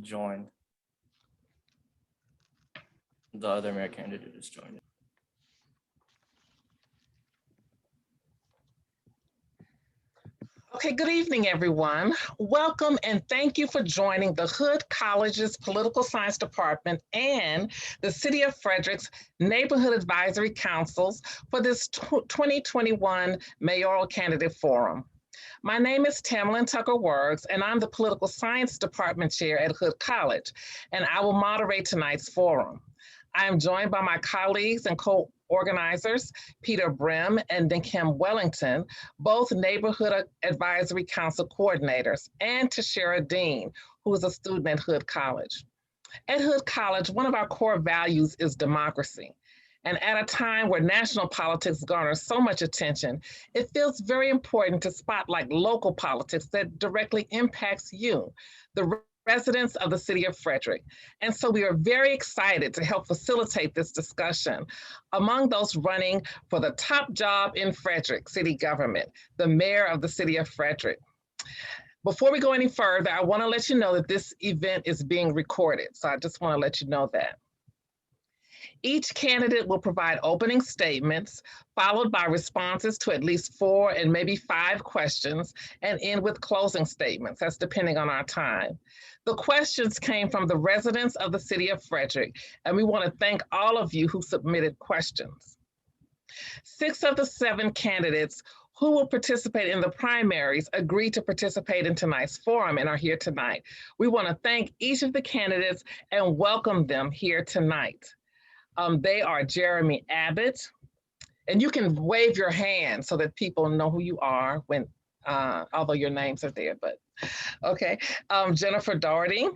joined. The other mayor candidate is joined. Okay, good evening, everyone. Welcome and thank you for joining the Hood College's Political Science Department and the City of Frederick's Neighborhood Advisory Councils for this 2021 Mayoral Candidate Forum. My name is Tamlin Tucker-Wergs, and I'm the Political Science Department Chair at Hood College, and I will moderate tonight's forum. I am joined by my colleagues and co-organizers, Peter Brim and Kim Wellington, both Neighborhood Advisory Council coordinators, and Tashara Dean, who is a student at Hood College. At Hood College, one of our core values is democracy. And at a time where national politics garner so much attention, it feels very important to spotlight local politics that directly impacts you, the residents of the city of Frederick. And so we are very excited to help facilitate this discussion among those running for the top job in Frederick city government, the mayor of the city of Frederick. Before we go any further, I want to let you know that this event is being recorded. So I just want to let you know that. Each candidate will provide opening statements, followed by responses to at least 4 and maybe 5 questions, and end with closing statements. That's depending on our time. The questions came from the residents of the city of Frederick, and we want to thank all of you who submitted questions. 6 of the 7 candidates who will participate in the primaries agreed to participate in tonight's forum and are here tonight. We want to thank each of the candidates and welcome them here tonight. They are Jeremy Abbott, and you can wave your hand so that people know who you are when, although your names are there, but okay. Jennifer Doherty,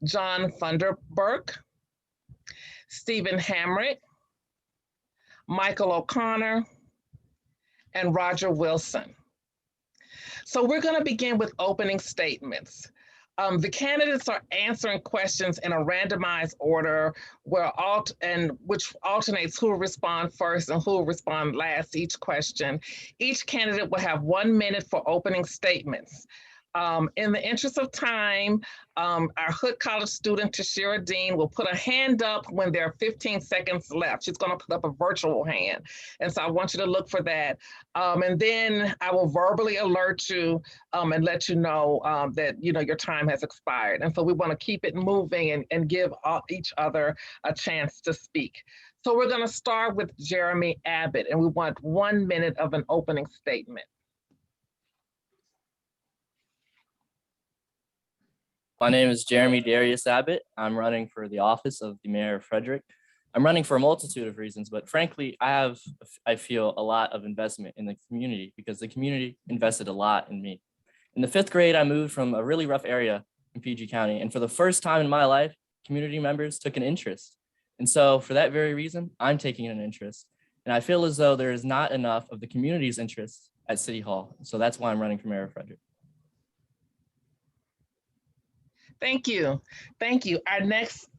John Funderburk, Stephen Hamrick, Michael O'Connor, and Roger Wilson. So we're going to begin with opening statements. The candidates are answering questions in a randomized order which alternates who will respond first and who will respond last to each question. Each candidate will have 1 minute for opening statements. In the interest of time, our Hood College student, Tashara Dean, will put a hand up when there are 15 seconds left. She's going to put up a virtual hand. And so I want you to look for that. And then I will verbally alert you and let you know that your time has expired. And so we want to keep it moving and give each other a chance to speak. So we're going to start with Jeremy Abbott, and we want 1 minute of an opening statement. My name is Jeremy Darius Abbott. I'm running for the office of the mayor of Frederick. I'm running for a multitude of reasons, but frankly, I feel a lot of investment in the community because the community invested a lot in me. In the 5th grade, I moved from a really rough area in PG County, and for the first time in my life, community members took an interest. And so for that very reason, I'm taking an interest. And I feel as though there is not enough of the community's interest at City Hall. So that's why I'm running for mayor of Frederick. Thank you. Thank you. Our next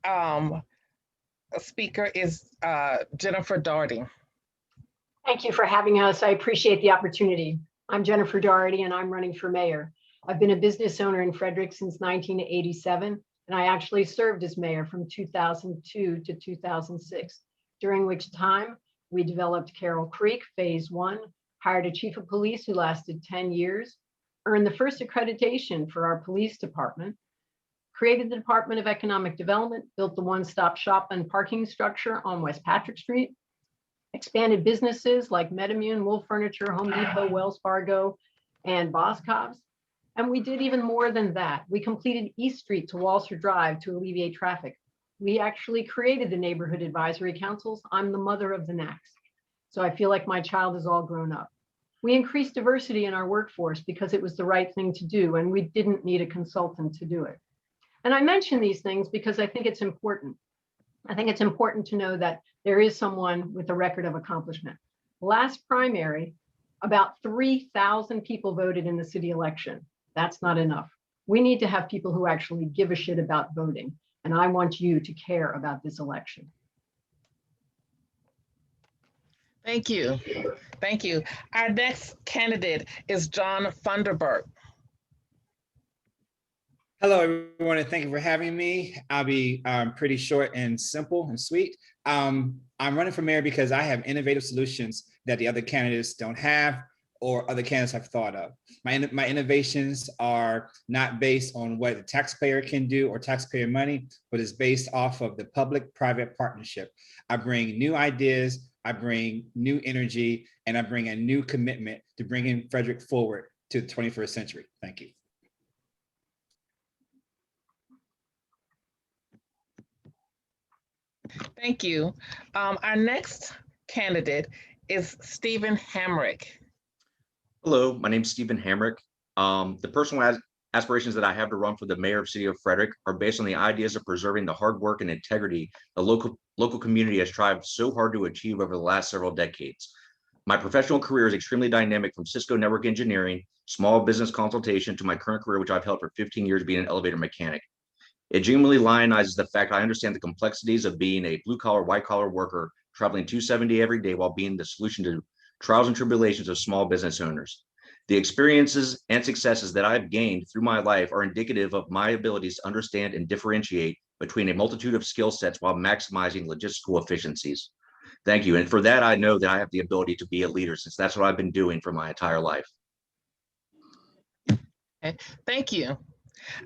speaker is Jennifer Doherty. Thank you for having us. I appreciate the opportunity. I'm Jennifer Doherty and I'm running for mayor. I've been a business owner in Frederick since 1987, and I actually served as mayor from 2002 to 2006, during which time we developed Carroll Creek Phase 1, hired a chief of police who lasted 10 years, earned the first accreditation for our police department, created the Department of Economic Development, built the one-stop shop and parking structure on West Patrick Street, expanded businesses like MedImmune, Wolf Furniture, Home Depot, Wells Fargo, and Boscov's. And we did even more than that. We completed East Street to Walser Drive to alleviate traffic. We actually created the neighborhood advisory councils. I'm the mother of the NACs. So I feel like my child is all grown up. We increased diversity in our workforce because it was the right thing to do, and we didn't need a consultant to do it. And I mention these things because I think it's important. I think it's important to know that there is someone with a record of accomplishment. Last primary, about 3,000 people voted in the city election. That's not enough. We need to have people who actually give a shit about voting. And I want you to care about this election. Thank you. Thank you. Our next candidate is John Funderburk. Hello, everyone, and thank you for having me. I'll be pretty short and simple and sweet. I'm running for mayor because I have innovative solutions that the other candidates don't have or other candidates have thought of. My innovations are not based on what the taxpayer can do or taxpayer money, but it's based off of the public-private partnership. I bring new ideas, I bring new energy, and I bring a new commitment to bringing Frederick forward to the 21st century. Thank you. Thank you. Our next candidate is Stephen Hamrick. Hello, my name is Stephen Hamrick. The personal aspirations that I have to run for the mayor of the city of Frederick are based on the ideas of preserving the hard work and integrity the local community has tried so hard to achieve over the last several decades. My professional career is extremely dynamic, from Cisco network engineering, small business consultation, to my current career, which I've held for 15 years being an elevator mechanic. It genuinely lionizes the fact I understand the complexities of being a blue collar, white collar worker traveling 270 every day while being the solution to trials and tribulations of small business owners. The experiences and successes that I've gained through my life are indicative of my abilities to understand and differentiate between a multitude of skill sets while maximizing logistical efficiencies. Thank you. And for that, I know that I have the ability to be a leader, since that's what I've been doing for my entire life. Okay, thank you.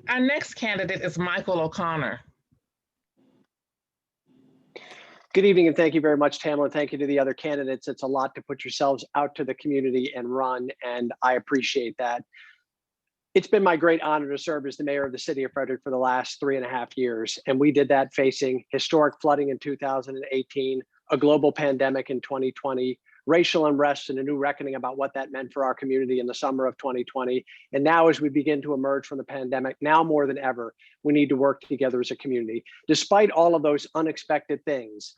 Our next candidate is Michael O'Connor. Good evening, and thank you very much, Tamara. Thank you to the other candidates. It's a lot to put yourselves out to the community and run, and I appreciate that. It's been my great honor to serve as the mayor of the city of Frederick for the last 3.5 years, and we did that facing historic flooding in 2018, a global pandemic in 2020, racial unrest, and a new reckoning about what that meant for our community in the summer of 2020. And now, as we begin to emerge from the pandemic, now more than ever, we need to work together as a community. Despite all of those unexpected things,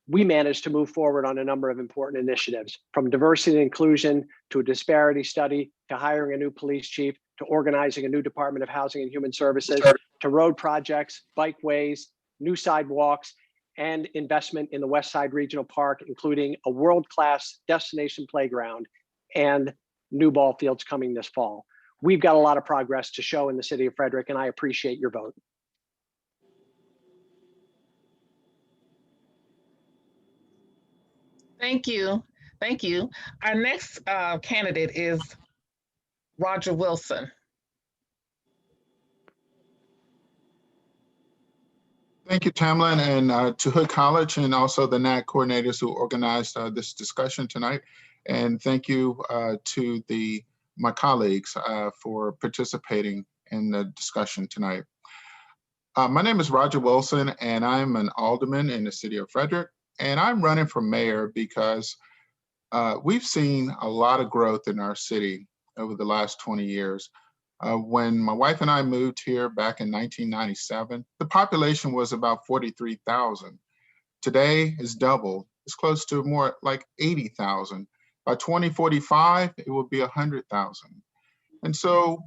we managed to move forward on a number of important initiatives, from diversity and inclusion to a disparity study, to hiring a new police chief, to organizing a new Department of Housing and Human Services, to road projects, bikeways, new sidewalks, and investment in the West Side Regional Park, including a world-class destination playground and new ball fields coming this fall. We've got a lot of progress to show in the city of Frederick, and I appreciate your vote. Thank you. Thank you. Our next candidate is Roger Wilson. Thank you, Tamlin, and to Hood College and also the NAC coordinators who organized this discussion tonight. And thank you to my colleagues for participating in the discussion tonight. My name is Roger Wilson, and I'm an alderman in the city of Frederick. And I'm running for mayor because we've seen a lot of growth in our city over the last 20 years. When my wife and I moved here back in 1997, the population was about 43,000. Today is double. It's close to more like 80,000. By 2045, it will be 100,000. And so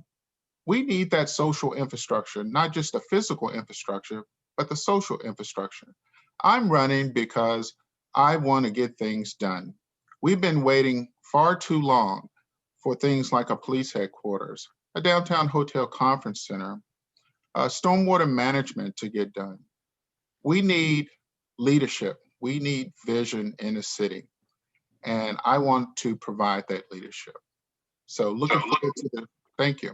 we need that social infrastructure, not just the physical infrastructure, but the social infrastructure. I'm running because I want to get things done. We've been waiting far too long for things like a police headquarters, a downtown hotel conference center, stormwater management to get done. We need leadership. We need vision in the city. And I want to provide that leadership. So looking forward to the, thank you.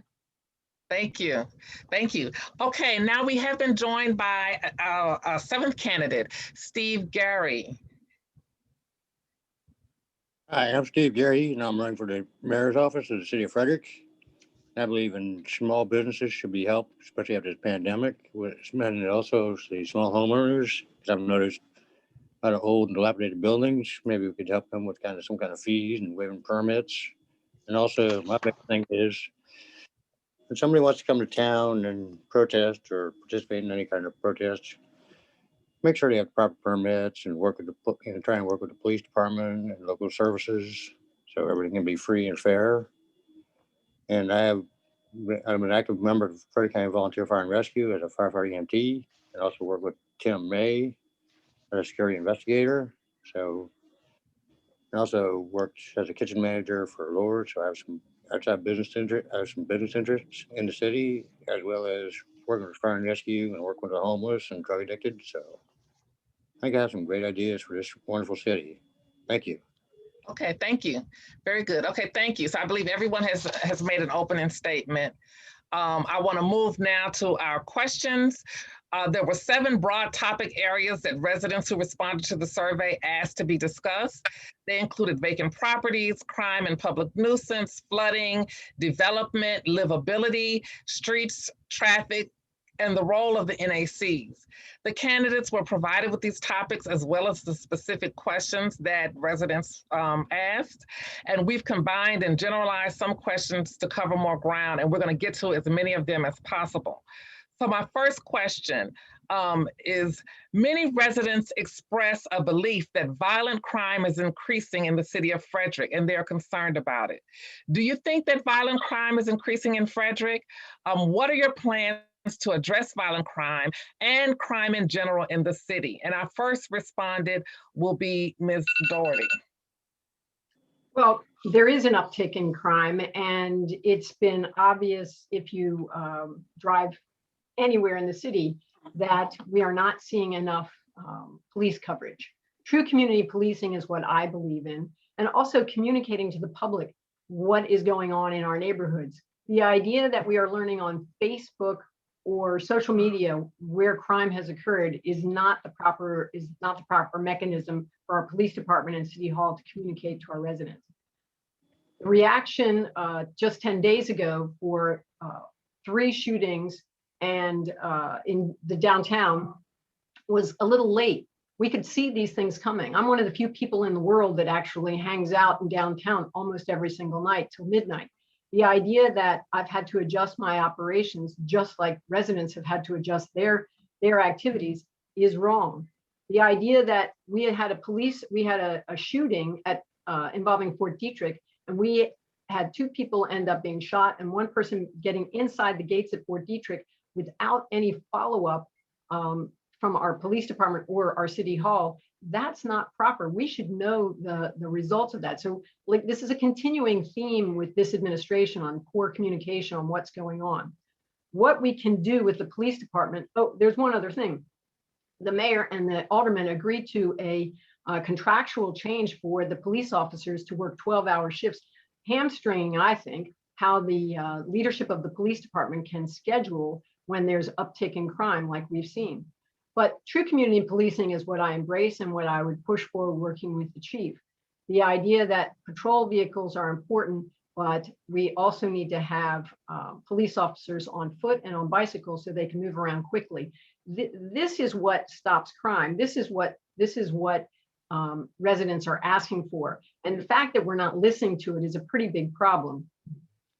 Thank you. Thank you. Okay, now we have been joined by our seventh candidate, Steve Gary. Hi, I'm Steve Gary, and I'm running for the mayor's office of the city of Frederick. I believe in small businesses should be helped, especially after this pandemic. And also the small homeowners, because I've noticed a lot of old and dilapidated buildings. Maybe we could help them with some kind of fees and waiving permits. And also, my big thing is, if somebody wants to come to town and protest or participate in any kind of protest, make sure they have proper permits and work with try and work with the police department and local services, so everything can be free and fair. And I'm an active member of Frederick County Volunteer Fire and Rescue as a firefighter EMT, and also work with Tim May as a security investigator. So, and also worked as a kitchen manager for Lord. So I have some outside business interest. I have some business interests in the city, as well as working with fire and rescue and working with the homeless and drug addicted. So I think I have some great ideas for this wonderful city. Thank you. Okay, thank you. Very good. Okay, thank you. So I believe everyone has made an opening statement. I want to move now to our questions. There were 7 broad topic areas that residents who responded to the survey asked to be discussed. They included vacant properties, crime and public nuisance, flooding, development, livability, streets, traffic, and the role of the NACs. The candidates were provided with these topics as well as the specific questions that residents asked. And we've combined and generalized some questions to cover more ground, and we're going to get to as many of them as possible. So my first question is, many residents express a belief that violent crime is increasing in the city of Frederick, and they're concerned about it. Do you think that violent crime is increasing in Frederick? What are your plans to address violent crime and crime in general in the city? And our first respondent will be Ms. Doherty. Well, there is an uptick in crime, and it's been obvious if you drive anywhere in the city that we are not seeing enough police coverage. True community policing is what I believe in, and also communicating to the public what is going on in our neighborhoods. The idea that we are learning on Facebook or social media where crime has occurred is not the proper mechanism for our police department and city hall to communicate to our residents. The reaction just 10 days ago for 3 shootings and in the downtown was a little late. We could see these things coming. I'm one of the few people in the world that actually hangs out in downtown almost every single night till midnight. The idea that I've had to adjust my operations just like residents have had to adjust their activities is wrong. The idea that we had a shooting at involving Fort Detrick, and we had 2 people end up being shot and 1 person getting inside the gates at Fort Detrick without any follow-up from our police department or our city hall. That's not proper. We should know the results of that. So like, this is a continuing theme with this administration on poor communication on what's going on. What we can do with the police department. Oh, there's one other thing. The mayor and the aldermen agreed to a contractual change for the police officers to work 12-hour shifts, hamstringing, I think, how the leadership of the police department can schedule when there's uptick in crime like we've seen. But true community policing is what I embrace and what I would push for working with the chief. The idea that patrol vehicles are important, but we also need to have police officers on foot and on bicycles so they can move around quickly. This is what stops crime. This is what residents are asking for. And the fact that we're not listening to it is a pretty big problem.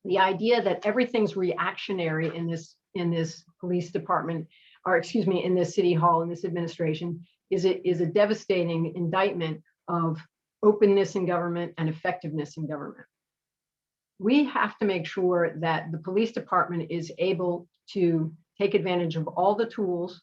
The idea that everything's reactionary in this police department, or excuse me, in this city hall, in this administration, is a devastating indictment of openness in government and effectiveness in government. We have to make sure that the police department is able to take advantage of all the tools,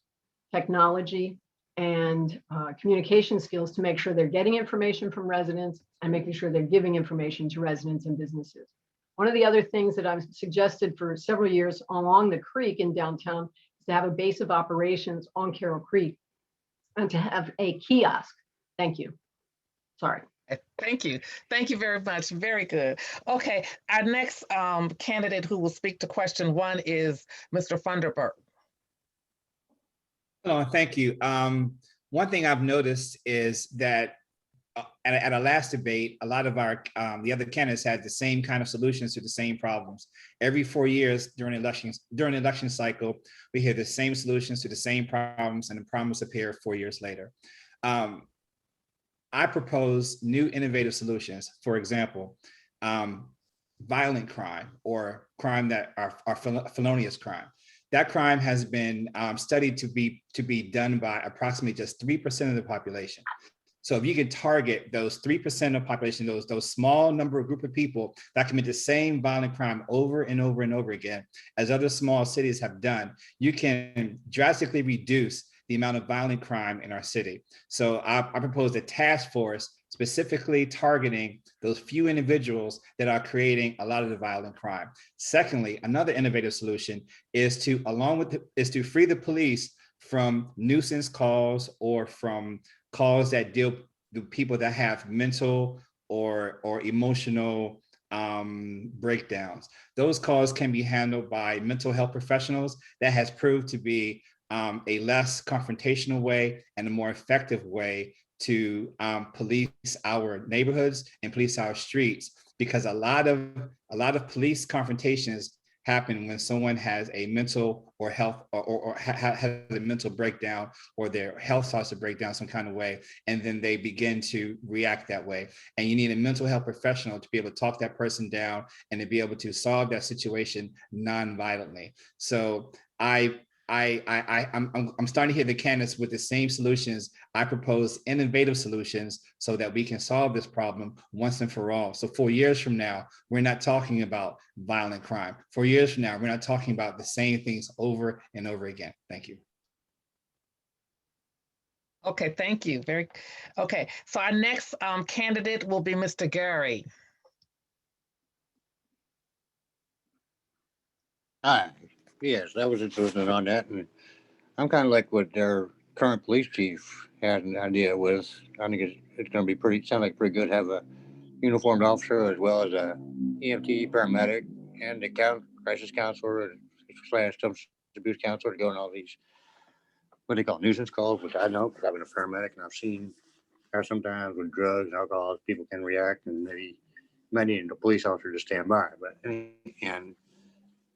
technology, and communication skills to make sure they're getting information from residents and making sure they're giving information to residents and businesses. One of the other things that I've suggested for several years along the creek in downtown is to have a base of operations on Carroll Creek and to have a kiosk. Thank you. Sorry. Thank you. Thank you very much. Very good. Okay, our next candidate who will speak to question 1 is Mr. Funderburk. Oh, thank you. One thing I've noticed is that at our last debate, a lot of our the other candidates had the same kind of solutions to the same problems. Every 4 years during the election cycle, we hear the same solutions to the same problems, and the problems appear 4 years later. I propose new innovative solutions. For example, violent crime or crime that are felonious crime. That crime has been studied to be done by approximately just 3% of the population. So if you can target those 3% of the population, those small number of group of people that commit the same violent crime over and over and over again, as other small cities have done, you can drastically reduce the amount of violent crime in our city. So I propose a task force specifically targeting those few individuals that are creating a lot of the violent crime. Secondly, another innovative solution is to, to free the police from nuisance calls or from calls that deal with people that have mental or emotional breakdowns. Those calls can be handled by mental health professionals. That has proved to be a less confrontational way and a more effective way to police our neighborhoods and police our streets, because a lot of police confrontations happen when someone has a mental or health or has a mental breakdown, or their health starts to break down some kind of way, and then they begin to react that way. And you need a mental health professional to be able to talk that person down and to be able to solve that situation non-violently. So I'm starting to hear the candidates with the same solutions. I propose innovative solutions so that we can solve this problem once and for all. So 4 years from now, we're not talking about violent crime. 4 years from now, we're not talking about the same things over and over again. Thank you. Okay, thank you. Okay. So our next candidate will be Mr. Gary. Hi. Yes, that was interesting on that. And I'm kind of like what their current police chief had an idea with. I think it's going to be sound like pretty good to have a uniformed officer as well as a EMT, paramedic, and a crisis counselor / substance abuse counselor to go on all these, what they call nuisance calls, which I know because I've been a paramedic and I've seen how sometimes with drugs and alcohol, people can react and maybe might need a police officer to stand by. But, and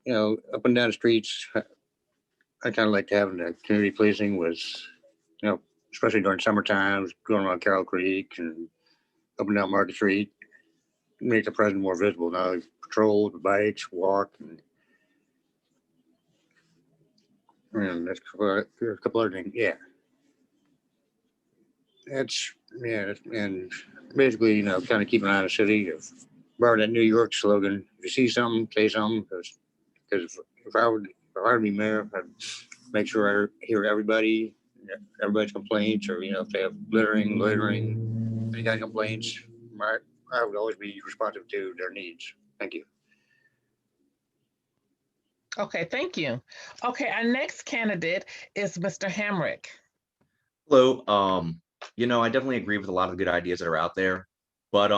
you know, up and down the streets, I kind of like having the community policing was, you know, especially during summer times, going around Carroll Creek and up and down Market Street, make the president more visible. Now, patrol, the bikes, walk, and that's a couple other things. Yeah. And basically, you know, kind of keep an eye on the city. Borrow that New York slogan: if you see something, say something. Because if I were to be mayor, I'd make sure I hear everybody's complaints, or you know, if they have littering, loitering, any kind of complaints, I would always be responsive to their needs. Thank you. Okay, thank you. Okay, our next candidate is Mr. Hamrick. Hello. You know, I definitely agree with a lot of the good ideas that are out there, but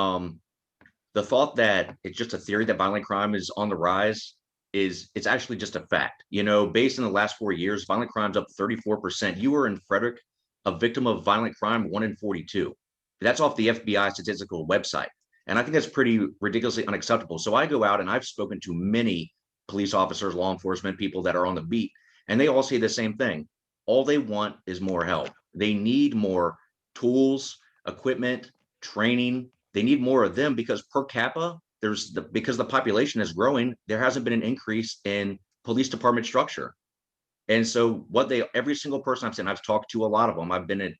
the thought that it's just a theory that violent crime is on the rise it's actually just a fact. You know, based on the last 4 years, violent crime's up 34%. You were in Frederick a victim of violent crime 1 in 42. That's off the FBI statistical website. And I think that's pretty ridiculously unacceptable. So I go out and I've spoken to many police officers, law enforcement people that are on the beat, and they all say the same thing. All they want is more help. They need more tools, equipment, training. They need more of them because per capita, because the population is growing, there hasn't been an increase in police department structure. And so every single person I've talked to a lot of them, I've been in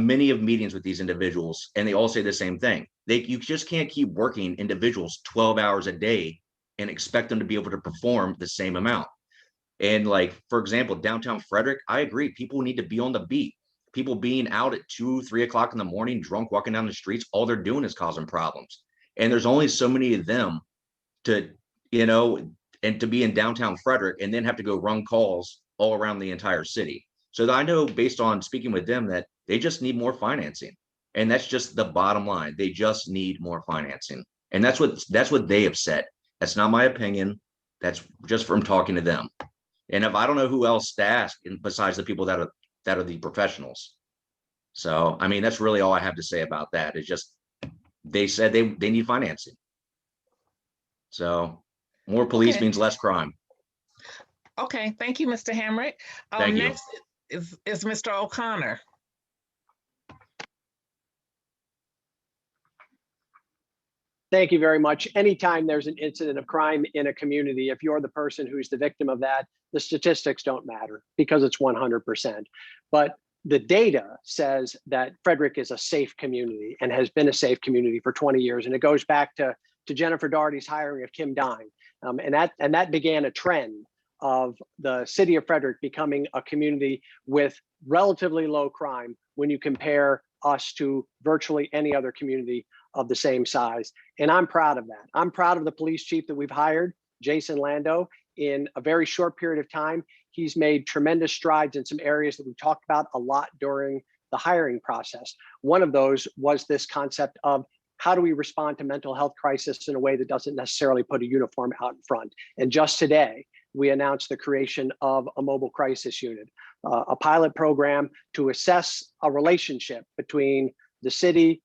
many of meetings with these individuals, and they all say the same thing. You just can't keep working individuals 12 hours a day and expect them to be able to perform the same amount. And like, for example, downtown Frederick, I agree, people need to be on the beat. People being out at 2, 3 o'clock in the morning, drunk, walking down the streets, all they're doing is causing problems. And there's only so many of them to, you know, and to be in downtown Frederick and then have to go run calls all around the entire city. So I know based on speaking with them that they just need more financing. And that's just the bottom line. They just need more financing. And that's what they have said. That's not my opinion. That's just from talking to them. And if I don't know who else to ask besides the people that are the professionals. So, I mean, that's really all I have to say about that. It's just, they said they need financing. So more police means less crime. Okay, thank you, Mr. Hamrick. Thank you. Next is Mr. O'Connor. Thank you very much. Anytime there's an incident of crime in a community, if you're the person who's the victim of that, the statistics don't matter because it's 100%. But the data says that Frederick is a safe community and has been a safe community for 20 years. And it goes back to Jennifer Doherty's hiring of Kim Dine. And that began a trend of the city of Frederick becoming a community with relatively low crime when you compare us to virtually any other community of the same size. And I'm proud of that. I'm proud of the police chief that we've hired, Jason Lando. In a very short period of time, he's made tremendous strides in some areas that we talked about a lot during the hiring process. One of those was this concept of how do we respond to mental health crisis in a way that doesn't necessarily put a uniform out in front. And just today, we announced the creation of a mobile crisis unit, a pilot program to assess a relationship between the city,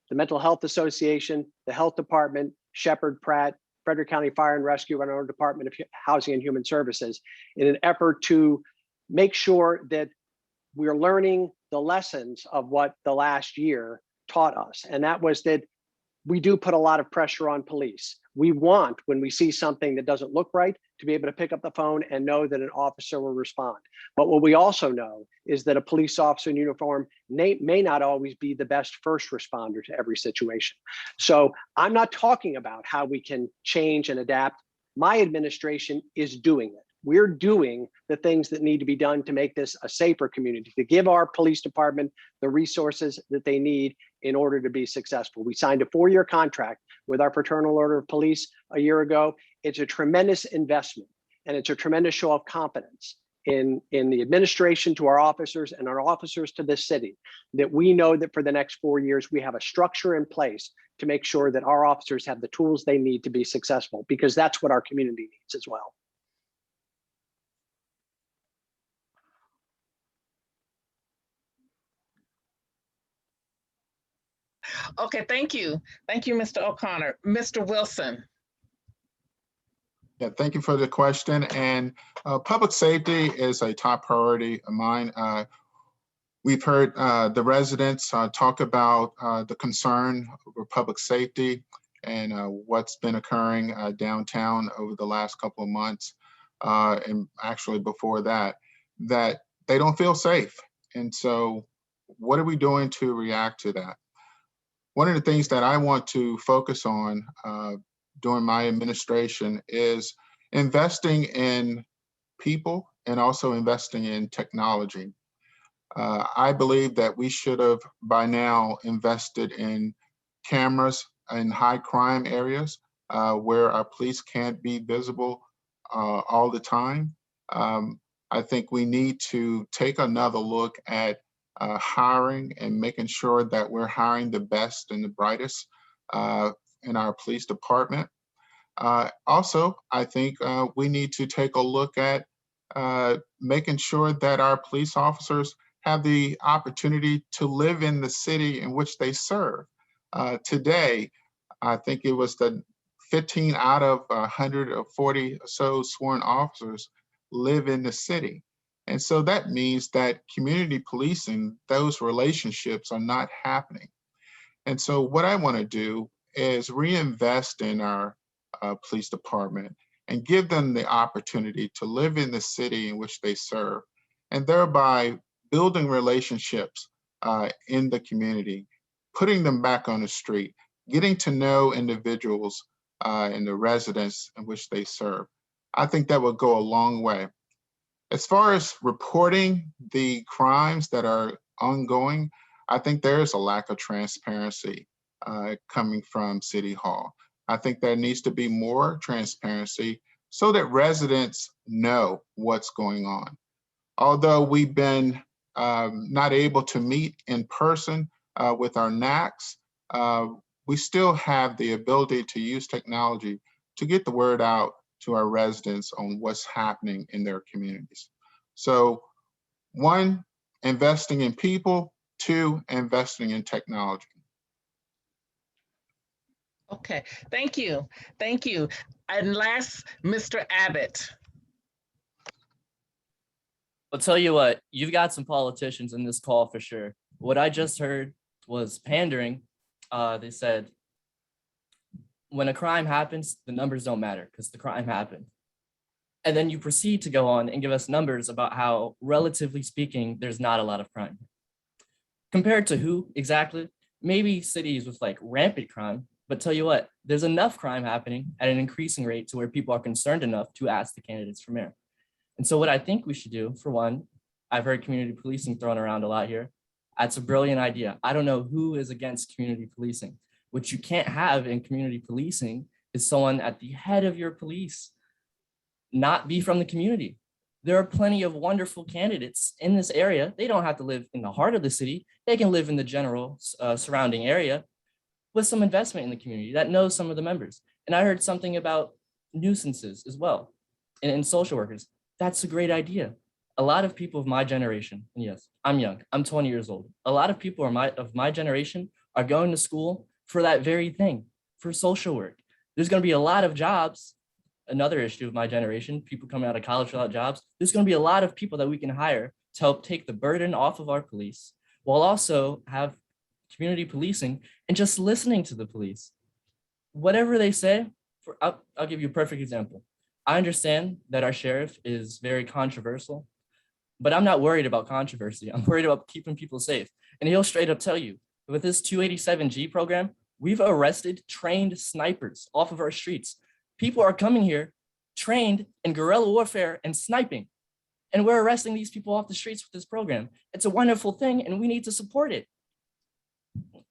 the Mental Health Association, the Health Department, Shepherd Pratt, Frederick County Fire and Rescue, and our Department of Housing and Human Services in an effort to make sure that we're learning the lessons of what the last year taught us. And that was that we do put a lot of pressure on police. We want, when we see something that doesn't look right, to be able to pick up the phone and know that an officer will respond. But what we also know is that a police officer in uniform may not always be the best first responder to every situation. So I'm not talking about how we can change and adapt. My administration is doing it. We're doing the things that need to be done to make this a safer community, to give our police department the resources that they need in order to be successful. We signed a 4-year contract with our Fraternal Order of Police a year ago. It's a tremendous investment, and it's a tremendous show of confidence in the administration to our officers and our officers to this city, that we know that for the next 4 years, we have a structure in place to make sure that our officers have the tools they need to be successful, because that's what our community needs as well. Okay, thank you. Thank you, Mr. O'Connor. Mr. Wilson. Yeah, thank you for the question. And public safety is a top priority of mine. We've heard the residents talk about the concern over public safety and what's been occurring downtown over the last couple of months, and actually before that they don't feel safe. And so what are we doing to react to that? One of the things that I want to focus on during my administration is investing in people and also investing in technology. I believe that we should have by now invested in cameras in high crime areas where our police can't be visible all the time. I think we need to take another look at hiring and making sure that we're hiring the best and the brightest in our police department. Also, I think we need to take a look at making sure that our police officers have the opportunity to live in the city in which they serve. Today, I think it was the 15 out of 140 or so sworn officers live in the city. And so that means that community policing, those relationships are not happening. And so what I want to do is reinvest in our police department and give them the opportunity to live in the city in which they serve, and thereby building relationships in the community, putting them back on the street, getting to know individuals and the residents in which they serve. I think that would go a long way. As far as reporting the crimes that are ongoing, I think there is a lack of transparency coming from City Hall. I think there needs to be more transparency so that residents know what's going on. Although we've been not able to meet in person with our NACs, we still have the ability to use technology to get the word out to our residents on what's happening in their communities. So 1, investing in people, 2, investing in technology. Okay, thank you. Thank you. And last, Mr. Abbott. I'll tell you what, you've got some politicians in this call for sure. What I just heard was pandering. They said, when a crime happens, the numbers don't matter because the crime happened. And then you proceed to go on and give us numbers about how, relatively speaking, there's not a lot of crime. Compared to who exactly? Maybe cities with like rampant crime, but tell you what, there's enough crime happening at an increasing rate to where people are concerned enough to ask the candidates for mayor. And so what I think we should do, for one, I've heard community policing thrown around a lot here. That's a brilliant idea. I don't know who is against community policing. What you can't have in community policing is someone at the head of your police not be from the community. There are plenty of wonderful candidates in this area. They don't have to live in the heart of the city. They can live in the general surrounding area with some investment in the community that knows some of the members. And I heard something about nuisances as well and social workers. That's a great idea. A lot of people of my generation, and yes, I'm young, I'm 20 years old. A lot of people of my generation are going to school for that very thing, for social work. There's going to be a lot of jobs. Another issue of my generation, people coming out of college without jobs. There's going to be a lot of people that we can hire to help take the burden off of our police, while also have community policing and just listening to the police. Whatever they say, I'll give you a perfect example. I understand that our sheriff is very controversial, but I'm not worried about controversy. I'm worried about keeping people safe. And he'll straight up tell you, with this 287G program, we've arrested trained snipers off of our streets. People are coming here trained in guerrilla warfare and sniping. And we're arresting these people off the streets with this program. It's a wonderful thing, and we need to support it.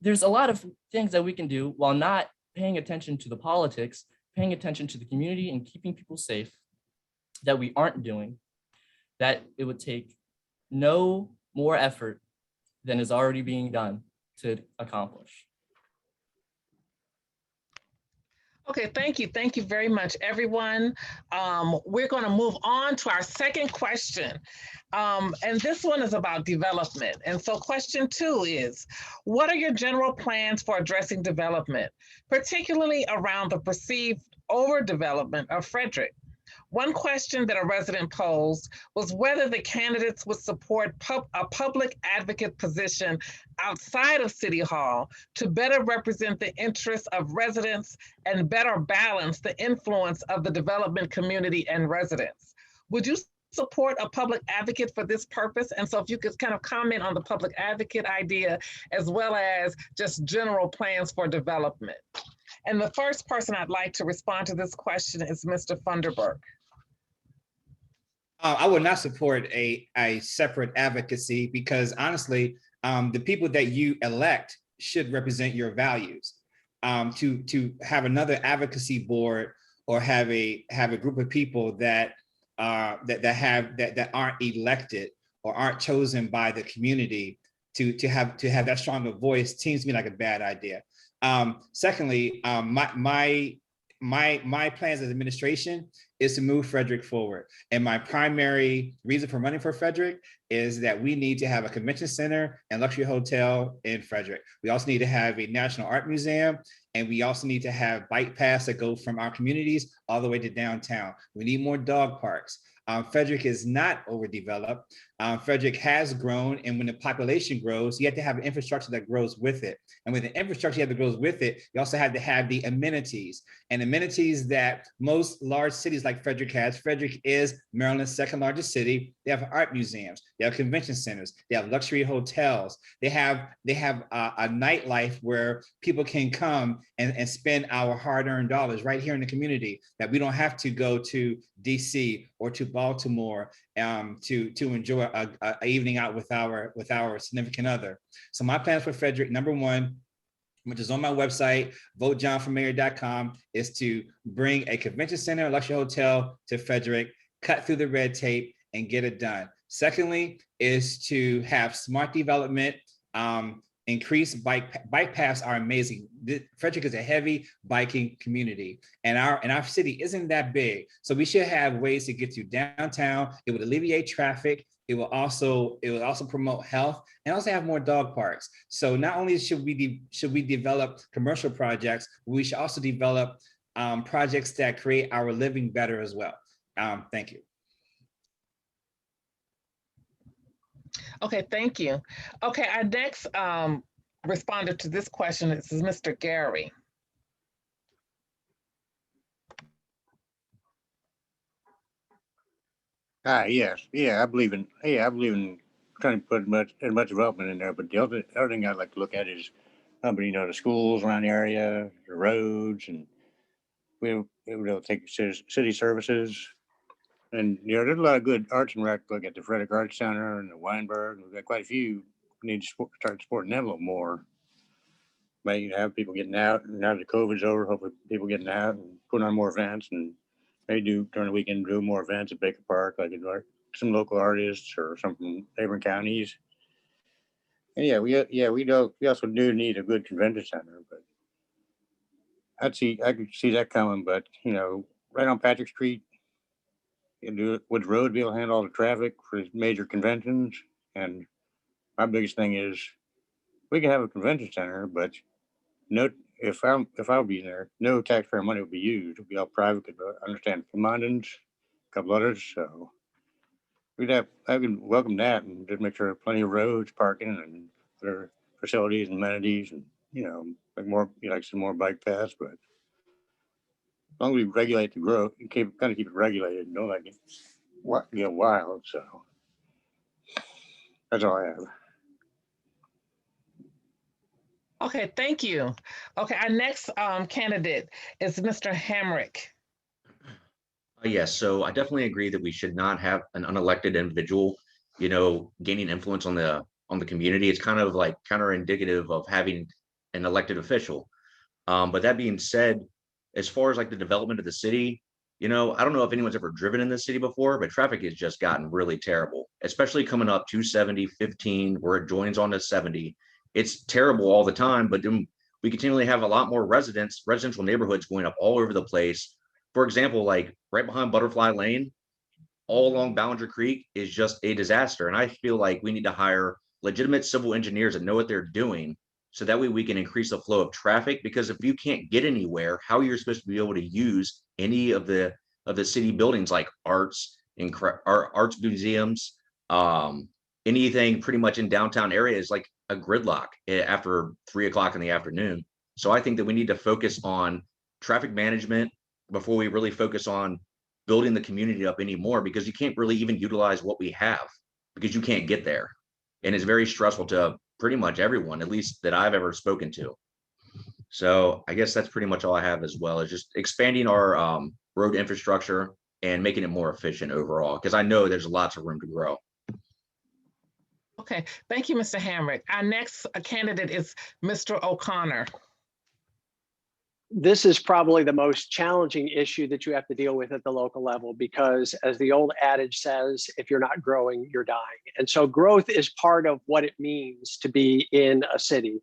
There's a lot of things that we can do while not paying attention to the politics, paying attention to the community and keeping people safe that we aren't doing, that it would take no more effort than is already being done to accomplish. Okay, thank you. Thank you very much, everyone. We're going to move on to our second question. And this one is about development. And so question 2 is, what are your general plans for addressing development, particularly around the perceived overdevelopment of Frederick? One question that a resident posed was whether the candidates would support a public advocate position outside of City Hall to better represent the interests of residents and better balance the influence of the development community and residents. Would you support a public advocate for this purpose? And so if you could kind of comment on the public advocate idea, as well as just general plans for development. And the first person I'd like to respond to this question is Mr. Funderburk. I would not support a separate advocacy because honestly, the people that you elect should represent your values. To have another advocacy board or have a group of people that aren't elected or aren't chosen by the community to have that strong a voice seems to me like a bad idea. Secondly, my plans as administration is to move Frederick forward. And my primary reason for running for Frederick is that we need to have a convention center and luxury hotel in Frederick. We also need to have a national art museum, and we also need to have bike paths that go from our communities all the way to downtown. We need more dog parks. Frederick is not overdeveloped. Frederick has grown, and when the population grows, you have to have an infrastructure that grows with it. And with the infrastructure that grows with it, you also have to have the amenities. And amenities that most large cities like Frederick has. Frederick is Maryland's second largest city. They have art museums, they have convention centers, they have luxury hotels, they have a nightlife where people can come and spend our hard-earned dollars right here in the community, that we don't have to go to DC or to Baltimore to enjoy a evening out with our significant other. So my plans for Frederick, number one, which is on my website, votejohnformayor.com, is to bring a convention center, a luxury hotel to Frederick, cut through the red tape and get it done. Secondly, is to have smart development, increase bike paths are amazing. Frederick is a heavy biking community, and our city isn't that big, so we should have ways to get to downtown. It would alleviate traffic. It will also promote health and also have more dog parks. So not only should we develop commercial projects, we should also develop projects that create our living better as well. Thank you. Okay, thank you. Okay, our next respondent to this question is Mr. Gary. Yes, I believe in trying to put as much development in there. But the other thing I'd like to look at is, the schools around the area, the roads, and we'll take city services. And there's a lot of good arts and rec. Look at the Frederick Arts Center and the Weinberg. We've got quite a few we need to start supporting them a little more. Maybe have people getting out, and now that COVID's over, hopefully people getting out and putting on more events, and maybe do during the weekend do more events at Baker Park, like some local artists or some from neighboring counties. And we also do need a good convention center, but I could see that coming. But right on Patrick Street, Woods Road, be able to handle all the traffic for these major conventions. And my biggest thing is we can have a convention center, but no, if I would be there, no taxpayer money would be used. It would be all private. Could understand Commandants, a couple others. So I could welcome that and just make sure there are plenty of roads, parking, and other facilities and amenities, and like some more bike paths. But as long as we regulate the growth, you keep it regulated. Don't like it get wild. So that's all I have. Okay, thank you. Okay, our next candidate is Mr. Hamrick. Yes, so I definitely agree that we should not have an unelected individual, gaining influence on the community. It's kind of like counterindicative of having an elected official. But that being said, as far as like the development of the city, I don't know if anyone's ever driven in the city before, but traffic has just gotten really terrible, especially coming up 270, 15, where it joins onto 70. It's terrible all the time, but then we continually have a lot more residential neighborhoods going up all over the place. For example, like right behind Butterfly Lane, all along Ballinger Creek is just a disaster. And I feel like we need to hire legitimate civil engineers that know what they're doing, so that way we can increase the flow of traffic. Because if you can't get anywhere, how are you supposed to be able to use any of the city buildings like arts and arts museums, anything pretty much in downtown areas, like a gridlock after 3 o'clock in the afternoon. So I think that we need to focus on traffic management before we really focus on building the community up anymore, because you can't really even utilize what we have because you can't get there. And it's very stressful to pretty much everyone, at least that I've ever spoken to. So I guess that's pretty much all I have, as well as just expanding our road infrastructure and making it more efficient overall, because I know there's lots of room to grow. Okay, thank you, Mr. Hamrick. Our next candidate is Mr. O'Connor. This is probably the most challenging issue that you have to deal with at the local level, because as the old adage says, if you're not growing, you're dying. And so growth is part of what it means to be in a city.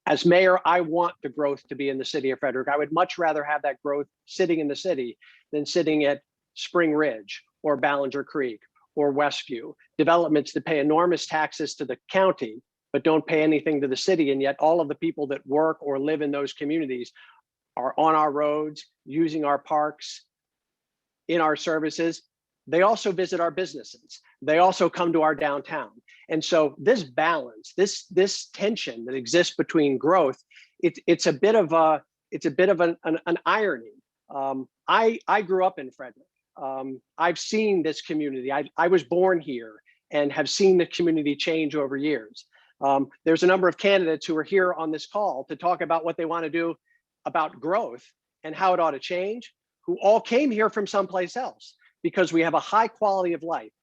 As mayor, I want the growth to be in the city of Frederick. I would much rather have that growth sitting in the city than sitting at Spring Ridge or Ballinger Creek or Westview, developments that pay enormous taxes to the county, but don't pay anything to the city. And yet all of the people that work or live in those communities are on our roads, using our parks, in our services. They also visit our businesses. They also come to our downtown. And so this balance, this tension that exists between growth, it's a bit of an irony. I grew up in Frederick. I've seen this community. I was born here and have seen the community change over years. There's a number of candidates who are here on this call to talk about what they want to do about growth and how it ought to change, who all came here from someplace else, because we have a high quality of life.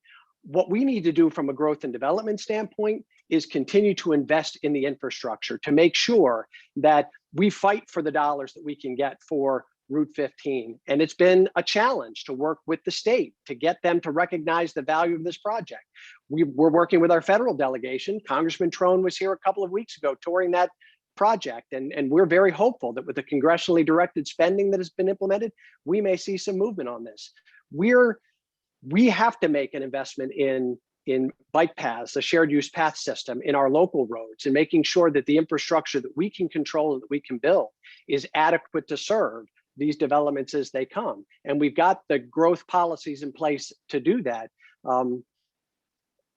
What we need to do from a growth and development standpoint is continue to invest in the infrastructure to make sure that we fight for the dollars that we can get for Route 15. And it's been a challenge to work with the state to get them to recognize the value of this project. We're working with our federal delegation. Congressman Trone was here a couple of weeks ago touring that project. And we're very hopeful that with the congressionally directed spending that has been implemented, we may see some movement on this. We have to make an investment in bike paths, a shared use path system in our local roads, and making sure that the infrastructure that we can control and that we can build is adequate to serve these developments as they come. And we've got the growth policies in place to do that.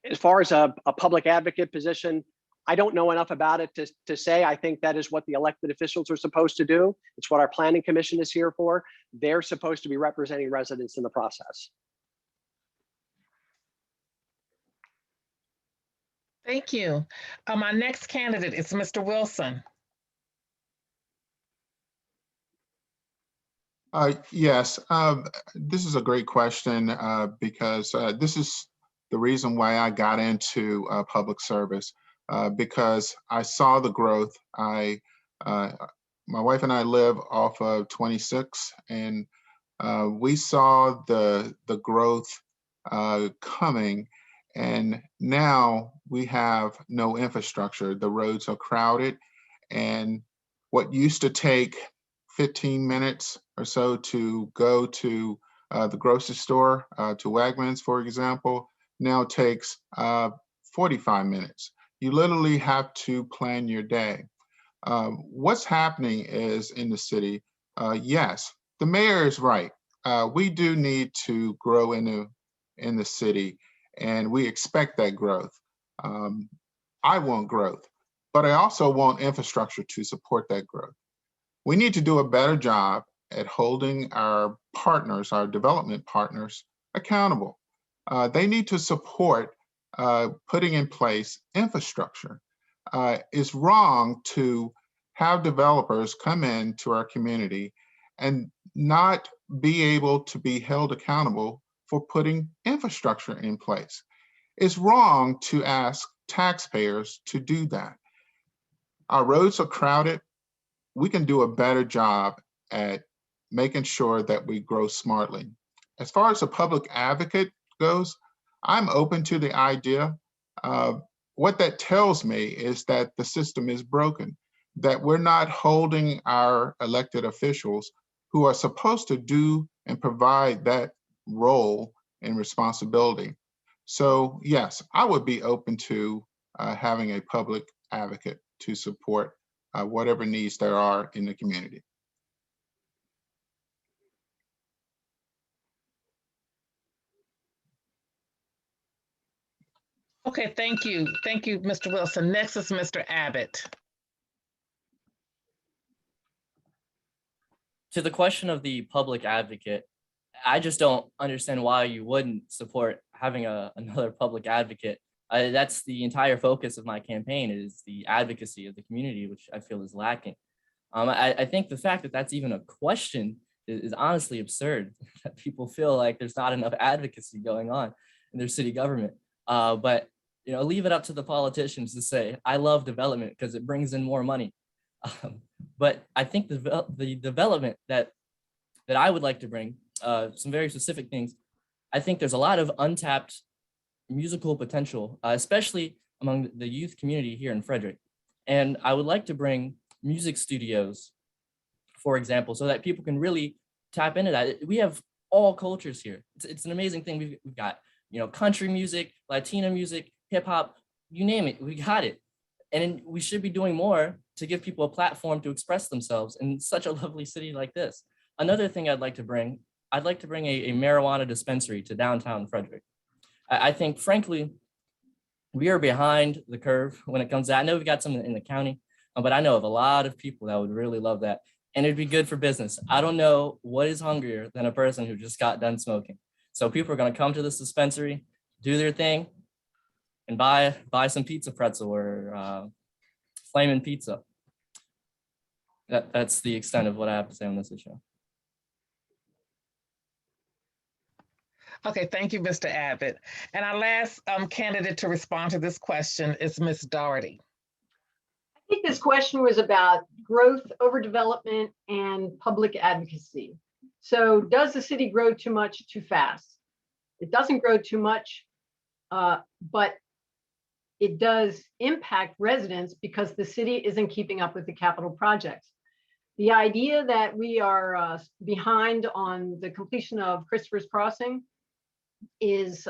As far as a public advocate position, I don't know enough about it to say. I think that is what the elected officials are supposed to do. It's what our planning commission is here for. They're supposed to be representing residents in the process. Thank you. My next candidate is Mr. Wilson. Yes, this is a great question because this is the reason why I got into public service. because I saw the growth. My wife and I live off of 26, and we saw the growth coming, and now we have no infrastructure. The roads are crowded, and what used to take 15 minutes or so to go to the grocery store, to Wegmans, for example, now takes 45 minutes. You literally have to plan your day. What's happening is in the city, yes, the mayor is right. We do need to grow in the city, and we expect that growth. I want growth, but I also want infrastructure to support that growth. We need to do a better job at holding our partners, our development partners, accountable. They need to support putting in place infrastructure. It's wrong to have developers come into our community and not be able to be held accountable for putting infrastructure in place. It's wrong to ask taxpayers to do that. Our roads are crowded. We can do a better job at making sure that we grow smartly. As far as a public advocate goes, I'm open to the idea. What that tells me is that the system is broken, that we're not holding our elected officials who are supposed to do and provide that role and responsibility. So yes, I would be open to having a public advocate to support whatever needs there are in the community. Okay, thank you. Thank you, Mr. Wilson. Next is Mr. Abbott. To the question of the public advocate, I just don't understand why you wouldn't support having another public advocate. That's the entire focus of my campaign, is the advocacy of the community, which I feel is lacking. I think the fact that that's even a question is honestly absurd, that people feel like there's not enough advocacy going on in their city government. But leave it up to the politicians to say, I love development because it brings in more money. But I think the development that I would like to bring, some very specific things. I think there's a lot of untapped musical potential, especially among the youth community here in Frederick. And I would like to bring music studios, for example, so that people can really tap into that. We have all cultures here. It's an amazing thing. We've got, country music, Latino music, hip hop, you name it, we got it. And we should be doing more to give people a platform to express themselves in such a lovely city like this. Another thing I'd like to bring a marijuana dispensary to downtown Frederick. I think, frankly, we are behind the curve when it comes to that. I know we've got some in the county, but I know of a lot of people that would really love that. And it'd be good for business. I don't know what is hungrier than a person who just got done smoking. So people are going to come to this dispensary, do their thing, and buy some pizza pretzel or flamin' pizza. That's the extent of what I have to say on this issue. Okay, thank you, Mr. Abbott. And our last candidate to respond to this question is Ms. Doherty. I think this question was about growth, overdevelopment, and public advocacy. So does the city grow too much, too fast? It doesn't grow too much, but it does impact residents because the city isn't keeping up with the capital projects. The idea that we are behind on the completion of Christopher's Crossing is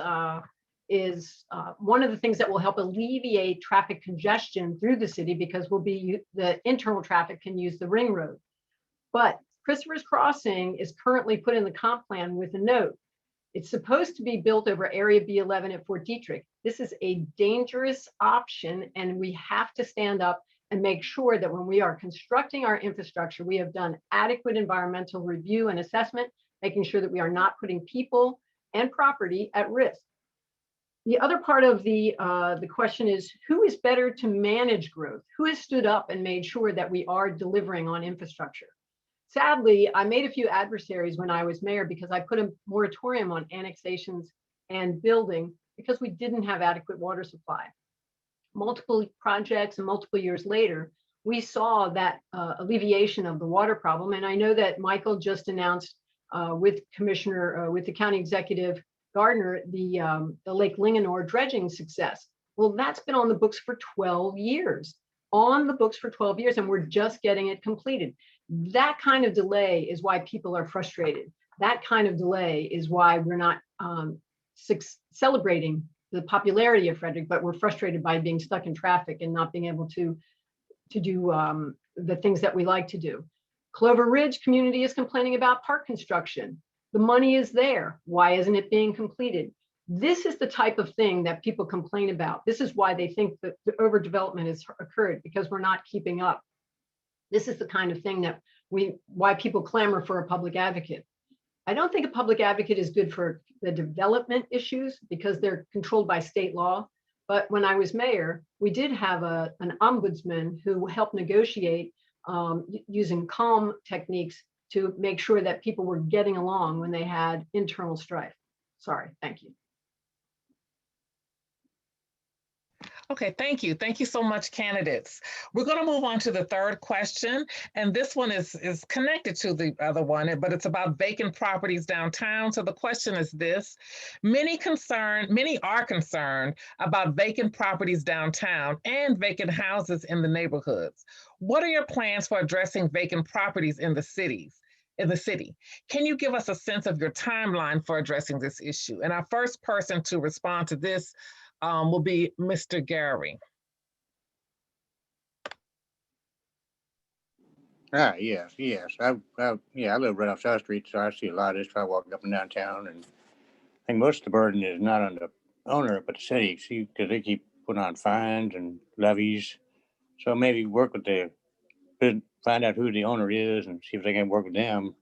one of the things that will help alleviate traffic congestion through the city, because the internal traffic can use the ring road. But Christopher's Crossing is currently put in the comp plan with a note. It's supposed to be built over Area B11 at Fort Detrick. This is a dangerous option, and we have to stand up and make sure that when we are constructing our infrastructure, we have done adequate environmental review and assessment, making sure that we are not putting people and property at risk. The other part of the question is, who is better to manage growth? Who has stood up and made sure that we are delivering on infrastructure? Sadly, I made a few adversaries when I was mayor because I put a moratorium on annexations and building because we didn't have adequate water supply. multiple projects and multiple years later, we saw that alleviation of the water problem. And I know that Michael just announced with the county executive Gardner, the Lake Linganore dredging success. Well, that's been on the books for 12 years, and we're just getting it completed. That kind of delay is why people are frustrated. That kind of delay is why we're not celebrating the popularity of Frederick, but we're frustrated by being stuck in traffic and not being able to do the things that we like to do. Clover Ridge community is complaining about park construction. The money is there. Why isn't it being completed? This is the type of thing that people complain about. This is why they think that the overdevelopment has occurred, because we're not keeping up. This is the kind of thing that why people clamor for a public advocate. I don't think a public advocate is good for the development issues because they're controlled by state law. But when I was mayor, we did have an ombudsman who helped negotiate using calm techniques to make sure that people were getting along when they had internal strife. Sorry, thank you. Okay, thank you. Thank you so much, candidates. We're going to move on to the third question. And this one is connected to the other one, but it's about vacant properties downtown. So the question is this: many are concerned about vacant properties downtown and vacant houses in the neighborhoods. What are your plans for addressing vacant properties in the city? Can you give us a sense of your timeline for addressing this issue? And our first person to respond to this will be Mr. Gary. Yes. I live right off South Street, so I see a lot of this. I walk up and down town, and I think most of the burden is not on the owner, but the city, because they keep putting on fines and levies. So maybe work with find out who the owner is and see if they can work with them.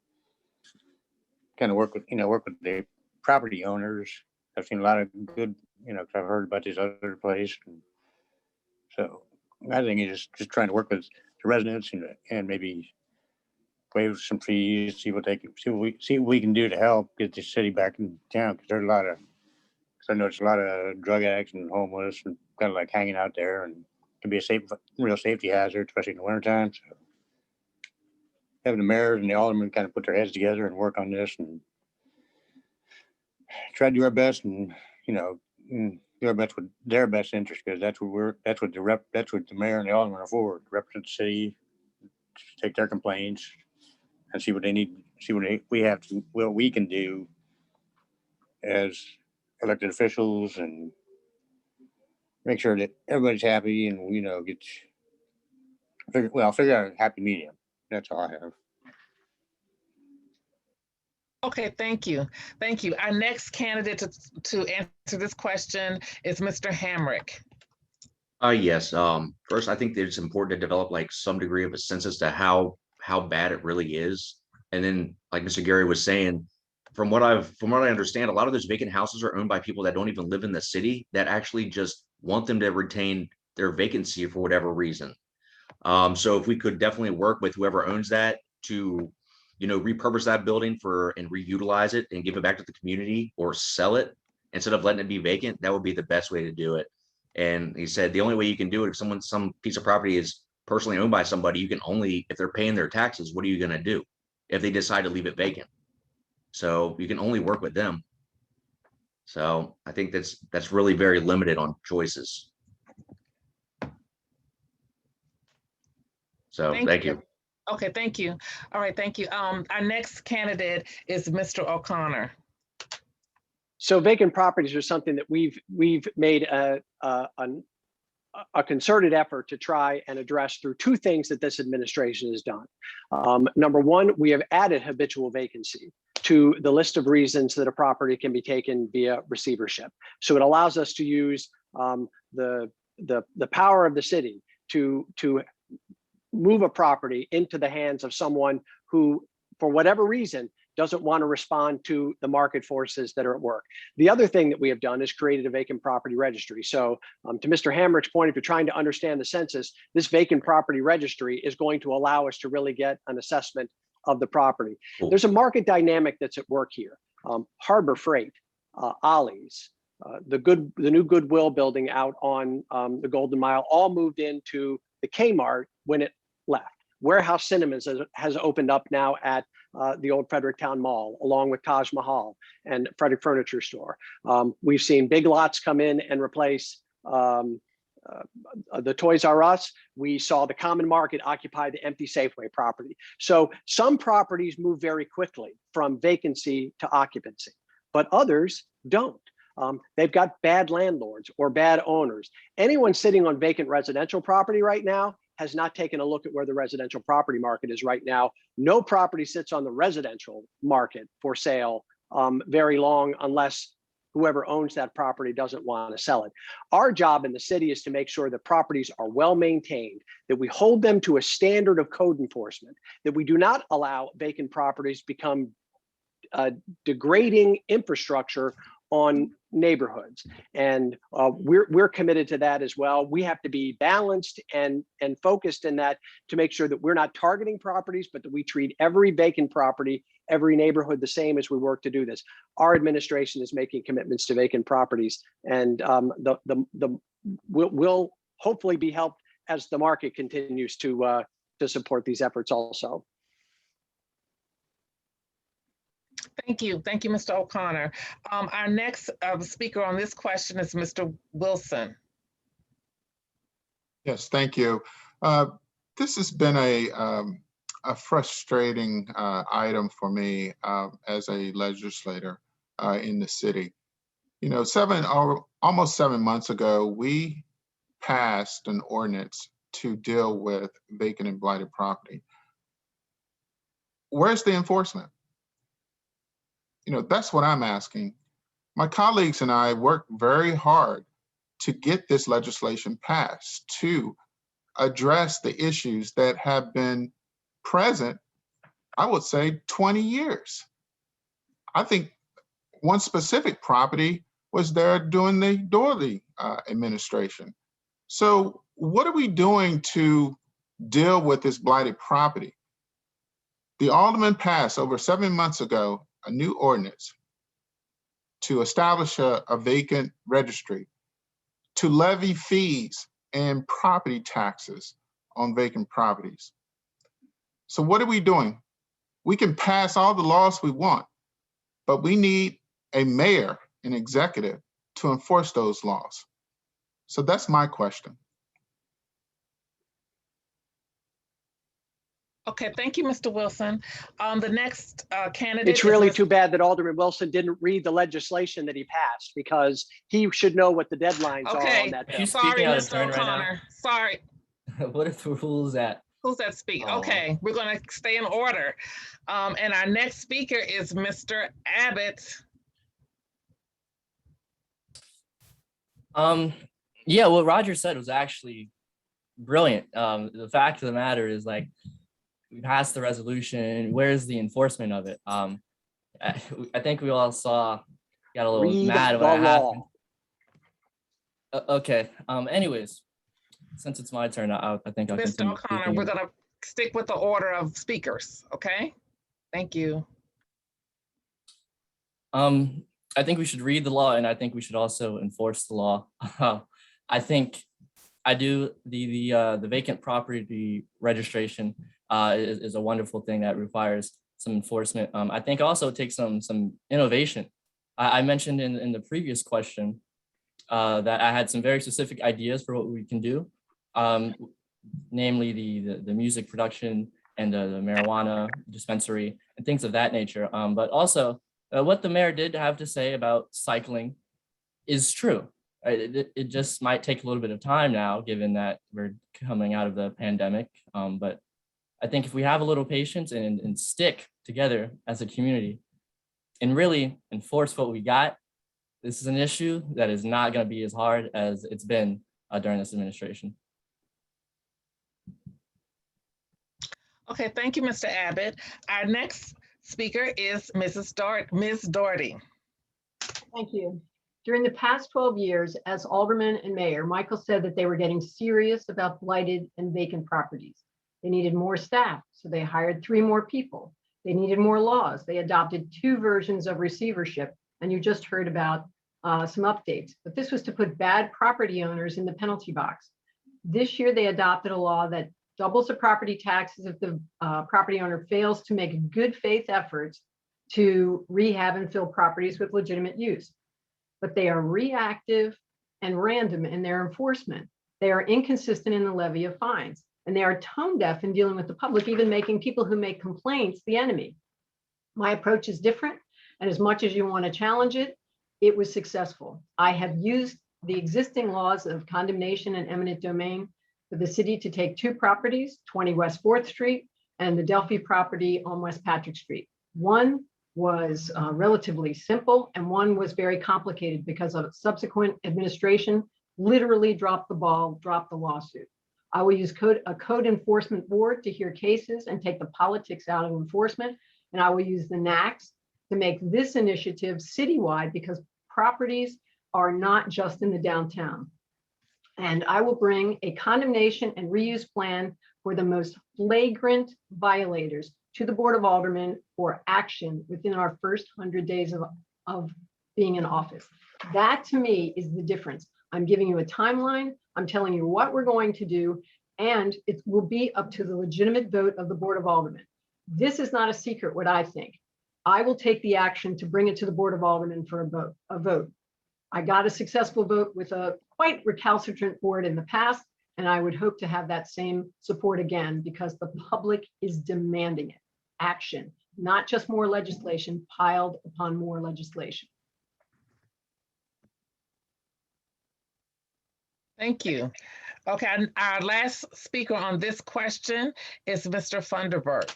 Kind of work with the property owners. I've seen a lot of good, because I've heard about this other place. And so I think it's just trying to work with the residents and maybe waive some fees, see what we can do to help get the city back in town. Because there's I noticed a lot of drug addicts and homeless and kind of like hanging out there, and it can be a real safety hazard, especially in the wintertime. So having the mayors and the aldermen kind of put their heads together and work on this and try to do our best and, do our best with their best interest, because that's what the mayor and the aldermen are for, to represent the city, take their complaints and see what they need, what we can do as elected officials and make sure that everybody's happy and, figure out a happy medium. That's all I have. Okay, thank you. Thank you. Our next candidate to answer this question is Mr. Hamrick. Yes. First, I think that it's important to develop like some degree of a sense as to how bad it really is. And then, like Mr. Gary was saying, from what I understand, a lot of those vacant houses are owned by people that don't even live in the city, that actually just want them to retain their vacancy for whatever reason. So if we could definitely work with whoever owns that to, repurpose that building and reutilize it and give it back to the community or sell it instead of letting it be vacant, that would be the best way to do it. And he said the only way you can do it, if some piece of property is personally owned by somebody, you can only, if they're paying their taxes, what are you going to do if they decide to leave it vacant? So you can only work with them. So I think that's really very limited on choices. So thank you. Okay, thank you. All right, thank you. Our next candidate is Mr. O'Connor. So vacant properties are something that we've made a concerted effort to try and address through two things that this administration has done. Number one, we have added habitual vacancy to the list of reasons that a property can be taken via receivership. So it allows us to use the power of the city to move a property into the hands of someone who, for whatever reason, doesn't want to respond to the market forces that are at work. The other thing that we have done is created a vacant property registry. So to Mr. Hamrick's point, if you're trying to understand the census, this vacant property registry is going to allow us to really get an assessment of the property. Cool. There's a market dynamic that's at work here. Harbor Freight, Ollie's, the new Goodwill building out on the Golden Mile all moved into the Kmart when it left. Warehouse Cinemas has opened up now at the old Fredericktown Mall, along with Taj Mahal and Frederick Furniture Store. We've seen Big Lots come in and replace the Toys R Us. We saw the Common Market occupy the empty Safeway property. So some properties move very quickly from vacancy to occupancy, but others don't. They've got bad landlords or bad owners. Anyone sitting on vacant residential property right now has not taken a look at where the residential property market is right now. No property sits on the residential market for sale very long unless whoever owns that property doesn't want to sell it. Our job in the city is to make sure that properties are well maintained, that we hold them to a standard of code enforcement, that we do not allow vacant properties become degrading infrastructure on neighborhoods. And we're committed to that as well. We have to be balanced and focused in that to make sure that we're not targeting properties, but that we treat every vacant property, every neighborhood the same as we work to do this. Our administration is making commitments to vacant properties, and we'll hopefully be helped as the market continues to support these efforts also. Thank you, Mr. O'Connor. Our next speaker on this question is Mr. Wilson. Yes, thank you. This has been a frustrating item for me as a legislator in the city. You know, almost 7 months ago, we passed an ordinance to deal with vacant and blighted property. Where's the enforcement? You know, that's what I'm asking. My colleagues and I worked very hard to get this legislation passed to address the issues that have been present, I would say 20 years. I think one specific property was there during the Doherty administration. So what are we doing to deal with this blighted property? The alderman passed over 7 months ago a new ordinance to establish a vacant registry, to levy fees and property taxes on vacant properties. So what are we doing? We can pass all the laws we want, but we need a mayor and executive to enforce those laws. So that's my question. Okay, thank you, Mr. Wilson. The next candidate. It's really too bad that Alderman Wilson didn't read the legislation that he passed, because he should know what the deadlines are on that bill. Sorry, Mr. O'Connor. Sorry. What are the rules at? Who's that speak? Okay, we're going to stay in order. And our next speaker is Mr. Abbott. Yeah, what Roger said was actually brilliant. The fact of the matter is, like, we passed the resolution. Where's the enforcement of it? I think we all got a little mad when it happened. Okay. Anyways, since it's my turn, I think I'll Mr. O'Connor, we're gonna stick with the order of speakers. Okay. Thank you. I think we should read the law, and I think we should also enforce the law. I think the vacant property registration is a wonderful thing that requires some enforcement. I think also it takes some innovation. I mentioned in the previous question that I had some very specific ideas for what we can do, namely the music production and the marijuana dispensary and things of that nature. But also what the mayor did have to say about cycling is true. It just might take a little bit of time now, given that we're coming out of the pandemic. But I think if we have a little patience and stick together as a community and really enforce what we got, this is an issue that is not going to be as hard as it's been during this administration. Okay, thank you, Mr. Abbott. Our next speaker is Ms. Doherty. Thank you. During the past 12 years as alderman and mayor, Michael said that they were getting serious about blighted and vacant properties. They needed more staff, so they hired 3 more people. They needed more laws. They adopted 2 versions of receivership, and you just heard about some updates, but this was to put bad property owners in the penalty box. This year, they adopted a law that doubles the property taxes if the property owner fails to make good faith efforts to rehab and fill properties with legitimate use. But they are reactive and random in their enforcement. They are inconsistent in the levy of fines, and they are tone deaf in dealing with the public, even making people who make complaints the enemy. My approach is different, and as much as you want to challenge it, it was successful. I have used the existing laws of condemnation and eminent domain for the city to take two properties, 20 West 4th Street and the Delphi property on West Patrick Street. One was relatively simple, and one was very complicated because of subsequent administration literally dropped the ball, dropped the lawsuit. I will use a code enforcement board to hear cases and take the politics out of enforcement, and I will use the NACs to make this initiative citywide because properties are not just in the downtown. And I will bring a condemnation and reuse plan for the most flagrant violators to the Board of Aldermen for action within our first 100 days of being in office. That to me is the difference. I'm giving you a timeline. I'm telling you what we're going to do, and it will be up to the legitimate vote of the Board of Aldermen. This is not a secret, what I think. I will take the action to bring it to the Board of Aldermen for a vote. I got a successful vote with a quite recalcitrant board in the past, and I would hope to have that same support again because the public is demanding it. Action, not just more legislation piled upon more legislation. Thank you. Okay, our last speaker on this question is Mr. Funderburk.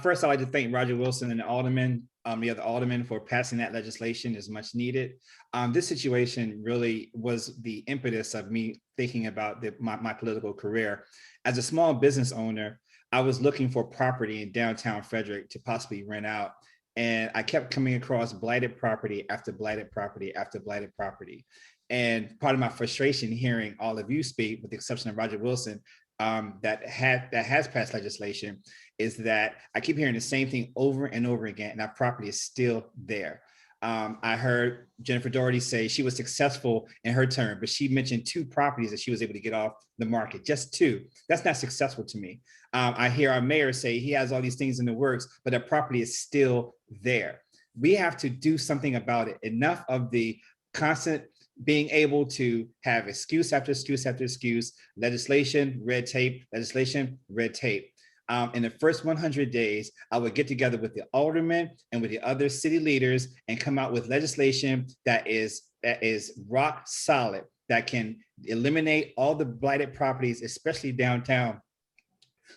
First, I'd like to thank Roger Wilson and the other aldermen for passing that legislation is much needed. This situation really was the impetus of me thinking about my political career. As a small business owner, I was looking for property in downtown Frederick to possibly rent out. And I kept coming across blighted property after blighted property after blighted property. And part of my frustration hearing all of you speak, with the exception of Roger Wilson, that has passed legislation, is that I keep hearing the same thing over and over again, and that property is still there. I heard Jennifer Doherty say she was successful in her term, but she mentioned 2 properties that she was able to get off the market, just 2. That's not successful to me. I hear our mayor say he has all these things in the works, but that property is still there. We have to do something about it. Enough of the constant being able to have excuse after excuse after excuse, legislation, red tape, legislation, red tape. In the first 100 days, I would get together with the aldermen and with the other city leaders and come out with legislation that is rock solid, that can eliminate all the blighted properties, especially downtown,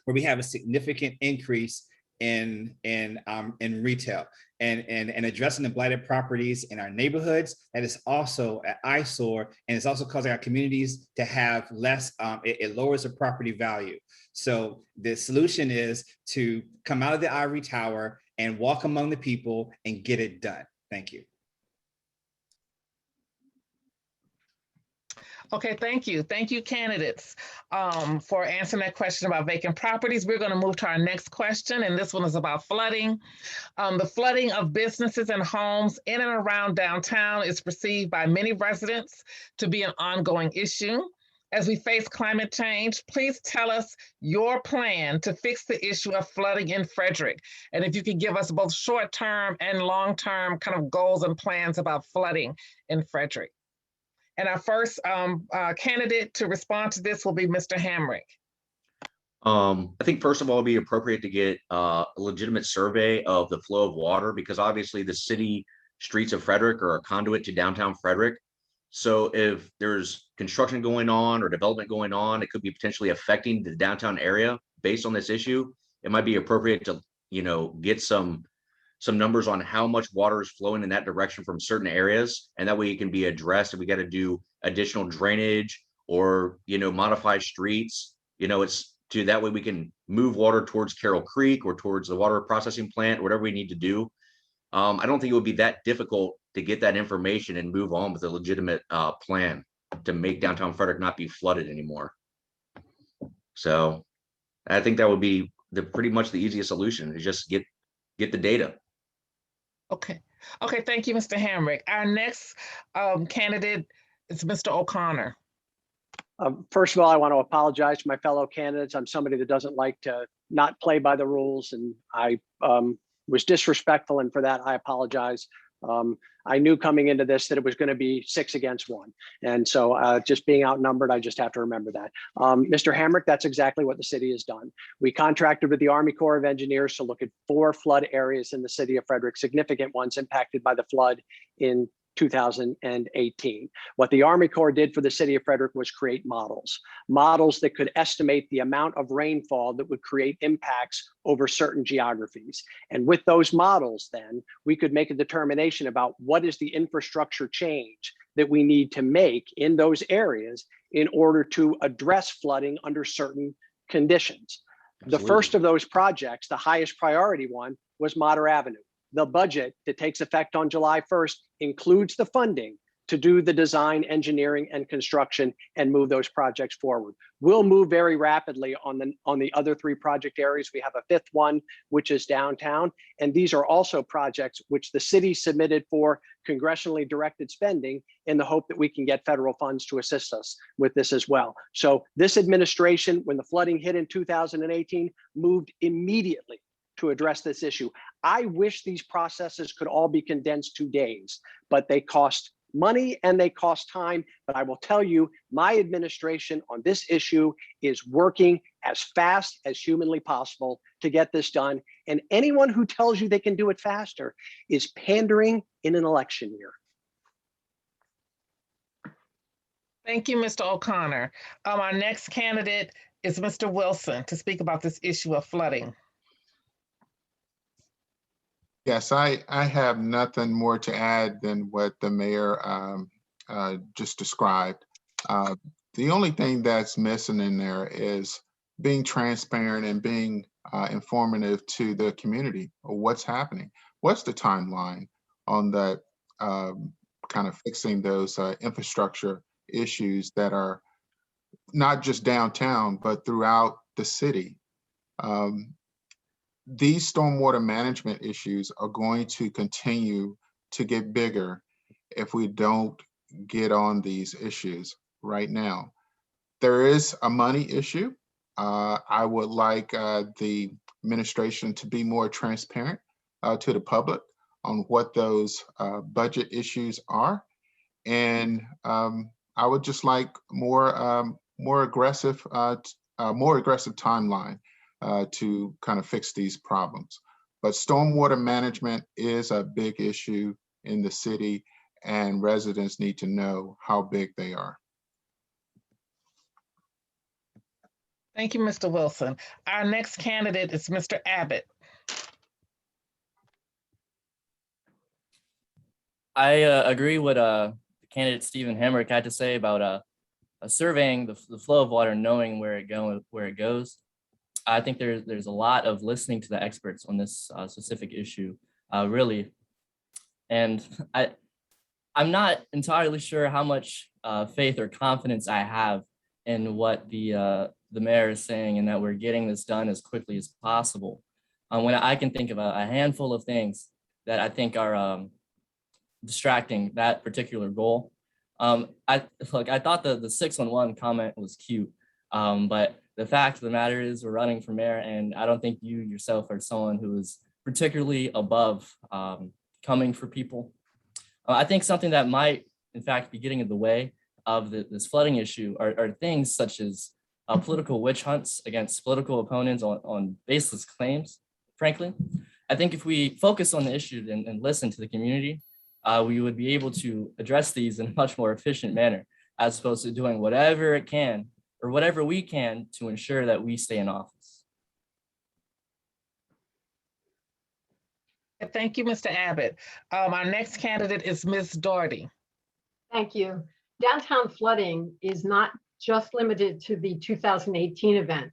where we have a significant increase in retail, and addressing the blighted properties in our neighborhoods. That is also an eyesore, and it's also causing our communities to have less, it lowers the property value. So the solution is to come out of the ivory tower and walk among the people and get it done. Thank you. Okay, thank you. Thank you, candidates, for answering that question about vacant properties. We're going to move to our next question, and this one is about flooding. The flooding of businesses and homes in and around downtown is perceived by many residents to be an ongoing issue. As we face climate change, please tell us your plan to fix the issue of flooding in Frederick. And if you could give us both short-term and long-term kind of goals and plans about flooding in Frederick. And our first candidate to respond to this will be Mr. Hamrick. I think first of all, it'd be appropriate to get a legitimate survey of the flow of water, because obviously the city streets of Frederick are a conduit to downtown Frederick. So if there's construction going on or development going on, it could be potentially affecting the downtown area based on this issue. It might be appropriate to, get some numbers on how much water is flowing in that direction from certain areas, and that way it can be addressed if we got to do additional drainage or modify streets. It's to that way we can move water towards Carroll Creek or towards the water processing plant, whatever we need to do. I don't think it would be that difficult to get that information and move on with a legitimate plan to make downtown Frederick not be flooded anymore. So I think that would be pretty much the easiest solution, is just get the data. Okay, Okay, thank you, Mr. Hamrick. Our next candidate is Mr. O'Connor. First of all, I want to apologize to my fellow candidates. I'm somebody that doesn't like to not play by the rules, and I was disrespectful, and for that, I apologize. I knew coming into this that it was going to be 6 against 1. And so just being outnumbered, I just have to remember that. Mr. Hamrick, that's exactly what the city has done. We contracted with the Army Corps of Engineers to look at 4 flood areas in the city of Frederick, significant ones impacted by the flood in 2018. What the Army Corps did for the city of Frederick was create models that could estimate the amount of rainfall that would create impacts over certain geographies. And with those models, then we could make a determination about what is the infrastructure change that we need to make in those areas in order to address flooding under certain conditions. Absolutely. The first of those projects, the highest priority one, was Mater Avenue. The budget that takes effect on July 1st includes the funding to do the design, engineering, and construction and move those projects forward. We'll move very rapidly on the other 3 project areas. We have a 5th one, which is downtown. And these are also projects which the city submitted for congressionally directed spending in the hope that we can get federal funds to assist us with this as well. So this administration, when the flooding hit in 2018, moved immediately to address this issue. I wish these processes could all be condensed to days, but they cost money and they cost time. But I will tell you, my administration on this issue is working as fast as humanly possible to get this done. And anyone who tells you they can do it faster is pandering in an election year. Thank you, Mr. O'Connor. Our next candidate is Mr. Wilson to speak about this issue of flooding. Yes, I have nothing more to add than what the mayor just described. The only thing that's missing in there is being transparent and being informative to the community of what's happening. What's the timeline on that kind of fixing those infrastructure issues that are not just downtown, but throughout the city? These stormwater management issues are going to continue to get bigger if we don't get on these issues right now. There is a money issue. I would like the administration to be more transparent to the public on what those budget issues are. And I would just like more aggressive timeline to kind of fix these problems. But stormwater management is a big issue in the city, and residents need to know how big they are. Thank you, Mr. Wilson. Our next candidate is Mr. Abbott. I agree with candidate Stephen Hamrick had to say about surveying the flow of water, knowing where it goes. I think there's a lot of listening to the experts on this specific issue, really. And I'm not entirely sure how much faith or confidence I have in what the mayor is saying, and that we're getting this done as quickly as possible. When I can think of a handful of things that I think are distracting that particular goal. I thought the 611 comment was cute, but the fact of the matter is we're running for mayor, and I don't think you yourself are someone who is particularly above coming for people. I think something that might, in fact, be getting in the way of this flooding issue are things such as political witch hunts against political opponents on baseless claims, frankly. I think if we focus on the issue and listen to the community, we would be able to address these in a much more efficient manner, as opposed to doing whatever it can or whatever we can to ensure that we stay in office. Thank you, Mr. Abbott. Our next candidate is Ms. Doherty. Thank you. Downtown flooding is not just limited to the 2018 event.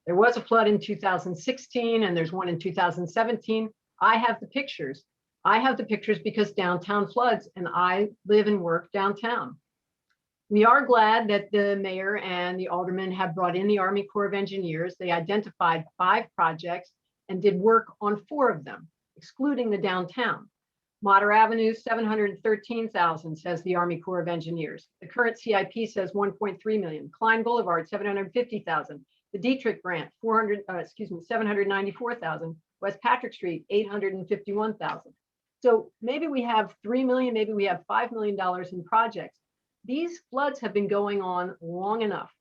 There was a flood in 2016 and there's one in 2017. I have the pictures. I have the pictures because downtown floods and I live and work downtown. We are glad that the mayor and the aldermen have brought in the Army Corps of Engineers. They identified 5 projects and did work on 4 of them, excluding the downtown. Mater Avenue, 713,000, says the Army Corps of Engineers. The current CIP says 1.3 million. Klein Boulevard, 750,000. The Dietrich grant, 794,000. West Patrick Street, 851,000. So maybe we have 3 million, maybe we have $5 million in projects. These floods have been going on long enough.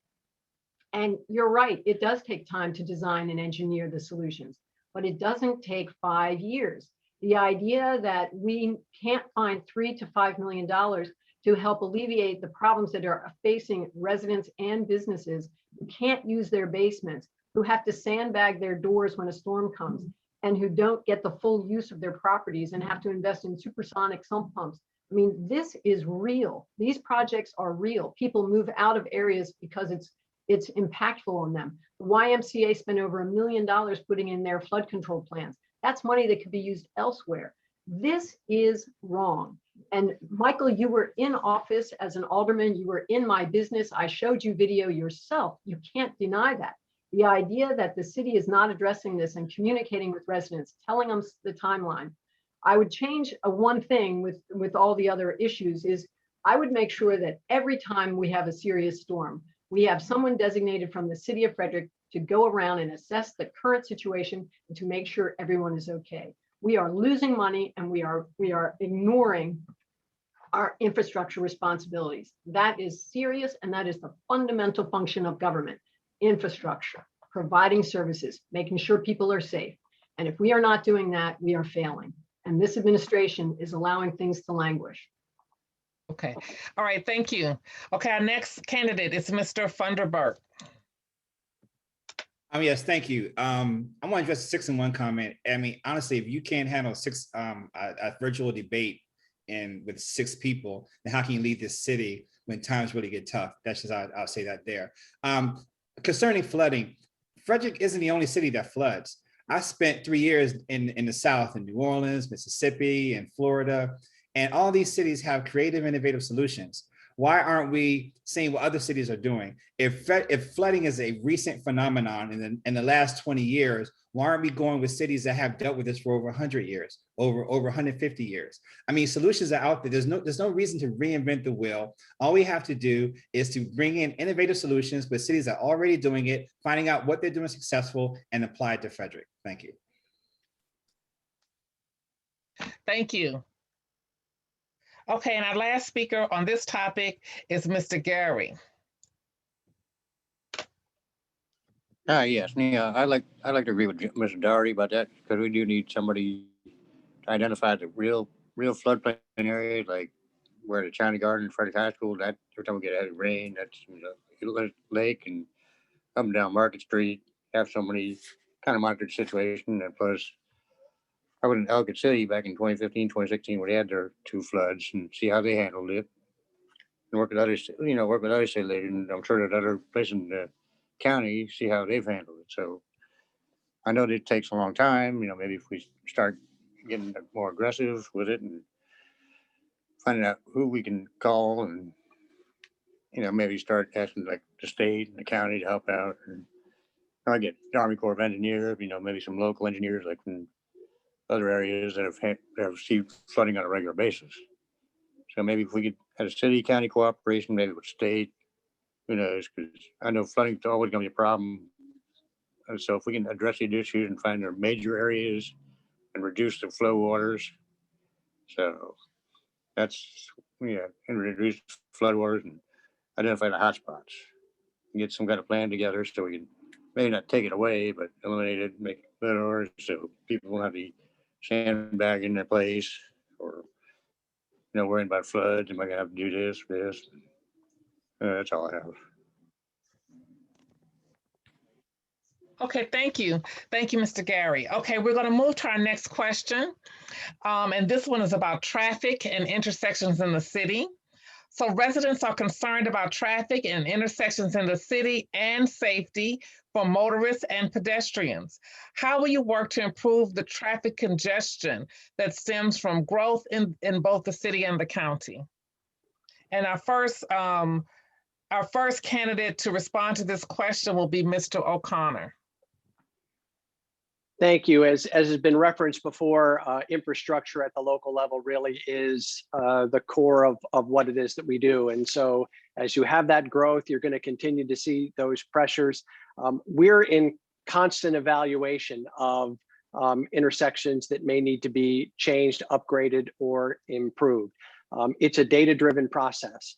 And you're right, it does take time to design and engineer the solutions, but it doesn't take 5 years. The idea that we can't find $3 to $5 million to help alleviate the problems that are facing residents and businesses who can't use their basements, who have to sandbag their doors when a storm comes, and who don't get the full use of their properties and have to invest in supersonic sump pumps. I mean, this is real. These projects are real. People move out of areas because it's impactful on them. The YMCA spent over $1 million putting in their flood control plans. That's money that could be used elsewhere. This is wrong. And Michael, you were in office as an alderman. You were in my business. I showed you video yourself. You can't deny that. The idea that the city is not addressing this and communicating with residents, telling them the timeline. I would change one thing with all the other issues is I would make sure that every time we have a serious storm, we have someone designated from the city of Frederick to go around and assess the current situation and to make sure everyone is okay. We are losing money and we are ignoring our infrastructure responsibilities. That is serious, and that is the fundamental function of government. Infrastructure, providing services, making sure people are safe. And if we are not doing that, we are failing. And this administration is allowing things to languish. Okay. All right. Thank you. Okay. Our next candidate is Mr. Funderburk. Yes, thank you. I want to address the 6-in-1 comment. I mean, honestly, if you can't handle a virtual debate and with 6 people, then how can you lead this city when times really get tough? That's just, I'll say that there. Concerning flooding, Frederick isn't the only city that floods. I spent 3 years in the South, in New Orleans, Mississippi, and Florida, and all these cities have creative, innovative solutions. Why aren't we seeing what other cities are doing? If flooding is a recent phenomenon in the last 20 years, why aren't we going with cities that have dealt with this for over 100 years, over 150 years? I mean, solutions are out there. There's no reason to reinvent the wheel. All we have to do is to bring in innovative solutions with cities that are already doing it, finding out what they're doing successful, and apply it to Frederick. Thank you. Thank you. Okay, and our last speaker on this topic is Mr. Gary. Yes, yeah, I like to agree with Mr. Doherty about that, because we do need somebody to identify the real floodplain areas, like where the China Garden, Frederick High School, that every time we get a heavy rain, that's Lake and up and down Market Street, have somebody kind of monitor the situation. And plus, I was in Ellicott City back in 2015, 2016, where they had their 2 floods, and see how they handled it. And work with others, work with other city leaders, and I'm sure that other places in the county see how they've handled it. So I know that it takes a long time. Maybe if we start getting more aggressive with it and finding out who we can call, and maybe start asking like the state and the county to help out. And I get the Army Corps of Engineers, maybe some local engineers like from other areas that have received flooding on a regular basis. So maybe if we could have a city county cooperation, maybe with state, who knows? Because I know flooding is always going to be a problem. And so if we can address these issues and find their major areas and reduce the flow waters, so that's and reduce flood waters and identify the hot spots, and get some kind of plan together so we can maybe not take it away, but eliminate it, make it better, so people won't have to sandbag in their place, or worrying about floods. Am I gonna have to do this? That's all I have. Okay, thank you. Thank you, Mr. Gary. Okay, we're going to move to our next question. And this one is about traffic and intersections in the city. So residents are concerned about traffic and intersections in the city and safety for motorists and pedestrians. How will you work to improve the traffic congestion that stems from growth in both the city and the county? And our first candidate to respond to this question will be Mr. O'Connor. Thank you. As has been referenced before, infrastructure at the local level really is the core of what it is that we do. And so as you have that growth, you're going to continue to see those pressures. We're in constant evaluation of intersections that may need to be changed, upgraded, or improved. It's a data-driven process.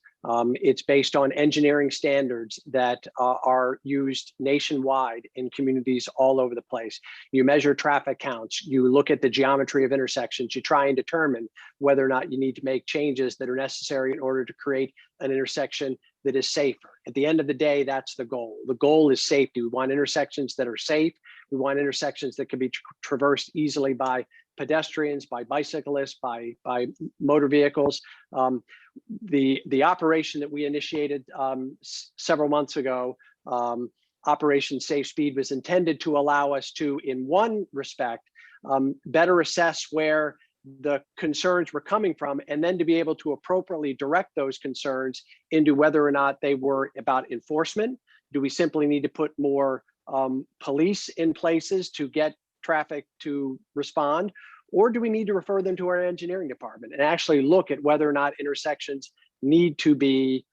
It's based on engineering standards that are used nationwide in communities all over the place. You measure traffic counts, you look at the geometry of intersections, you try and determine whether or not you need to make changes that are necessary in order to create an intersection that is safer. At the end of the day, that's the goal. The goal is safety. We want intersections that are safe. We want intersections that can be traversed easily by pedestrians, by bicyclists, by motor vehicles. The operation that we initiated several months ago, Operation Safe Speed, was intended to allow us to, in one respect, better assess where the concerns were coming from, and then to be able to appropriately direct those concerns into whether or not they were about enforcement. Do we simply need to put more police in places to get traffic to respond? Or do we need to refer them to our engineering department and actually look at whether or not intersections need to be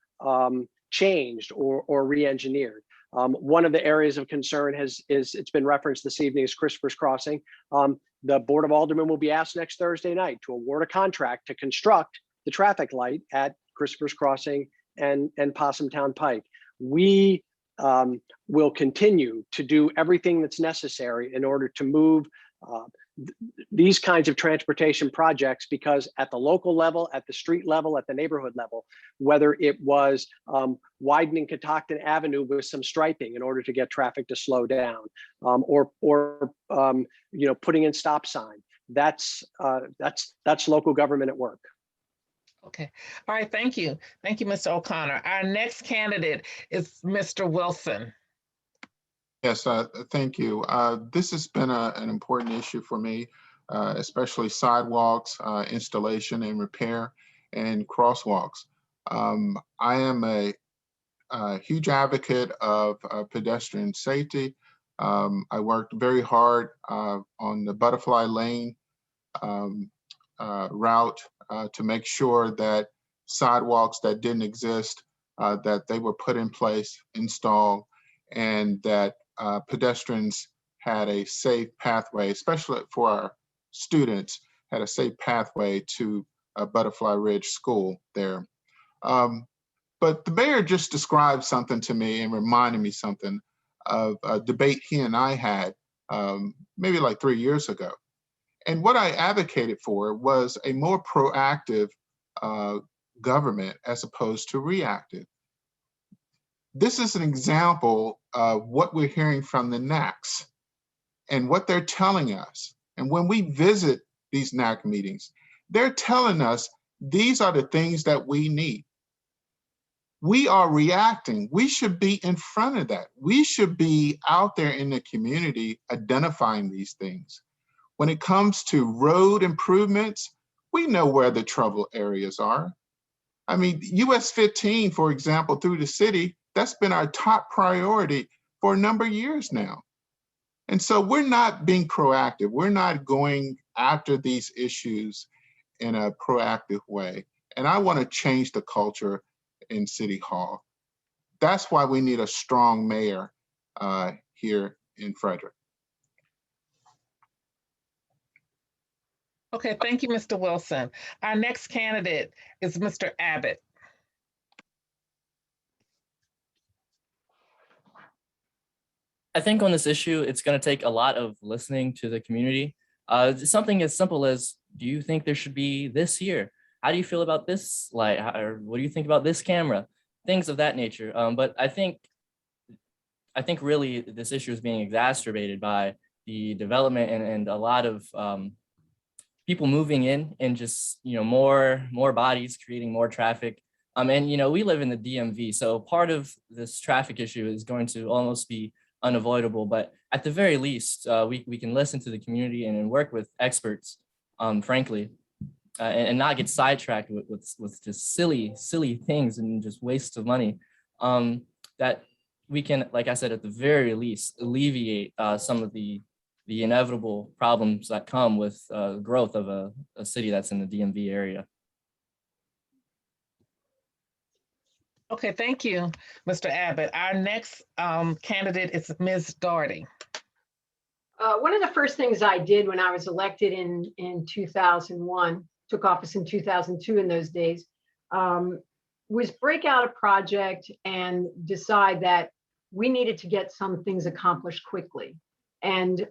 changed or re-engineered? One of the areas of concern it's been referenced this evening, is Christopher's Crossing. The Board of Aldermen will be asked next Thursday night to award a contract to construct the traffic light at Christopher's Crossing and Possumtown Pike. We will continue to do everything that's necessary in order to move these kinds of transportation projects, because at the local level, at the street level, at the neighborhood level, whether it was widening Catoctin Avenue with some striping in order to get traffic to slow down, or putting in stop sign, that's local government at work. Okay. All right. Thank you. Thank you, Mr. O'Connor. Our next candidate is Mr. Wilson. Yes, thank you. This has been an important issue for me, especially sidewalks, installation and repair, and crosswalks. I am a huge advocate of pedestrian safety. I worked very hard on the Butterfly Lane route to make sure that sidewalks that didn't exist, that they were put in place, installed, and that pedestrians had a safe pathway, especially for our students, had a safe pathway to Butterfly Ridge School there. But the mayor just described something to me and reminded me something of a debate he and I had maybe like 3 years ago. And what I advocated for was a more proactive government as opposed to reactive. This is an example of what we're hearing from the NACs and what they're telling us. And when we visit these NAC meetings, they're telling us these are the things that we need. We are reacting. We should be in front of that. We should be out there in the community identifying these things. When it comes to road improvements, we know where the trouble areas are. I mean, US 15, for example, through the city, that's been our top priority for a number of years now. And so we're not being proactive. We're not going after these issues in a proactive way. And I want to change the culture in City Hall. That's why we need a strong mayor here in Frederick. Okay, thank you, Mr. Wilson. Our next candidate is Mr. Abbott. I think on this issue, it's going to take a lot of listening to the community. Something as simple as, do you think there should be this here? How do you feel about this light? Or what do you think about this camera? Things of that nature. But I think really this issue is being exacerbated by the development and a lot of people moving in and just, more bodies creating more traffic. And, we live in the DMV. So part of this traffic issue is going to almost be unavoidable, but at the very least, we can listen to the community and work with experts, frankly, and not get sidetracked with just silly things and just wastes of money. That we can, like I said, at the very least, alleviate some of the the inevitable problems that come with growth of a city that's in the DMV area. Okay, thank you, Mr. Abbott. Our next candidate is Ms. Doherty. One of the first things I did when I was elected in 2001, took office in 2002 in those days, was break out a project and decide that we needed to get some things accomplished quickly. And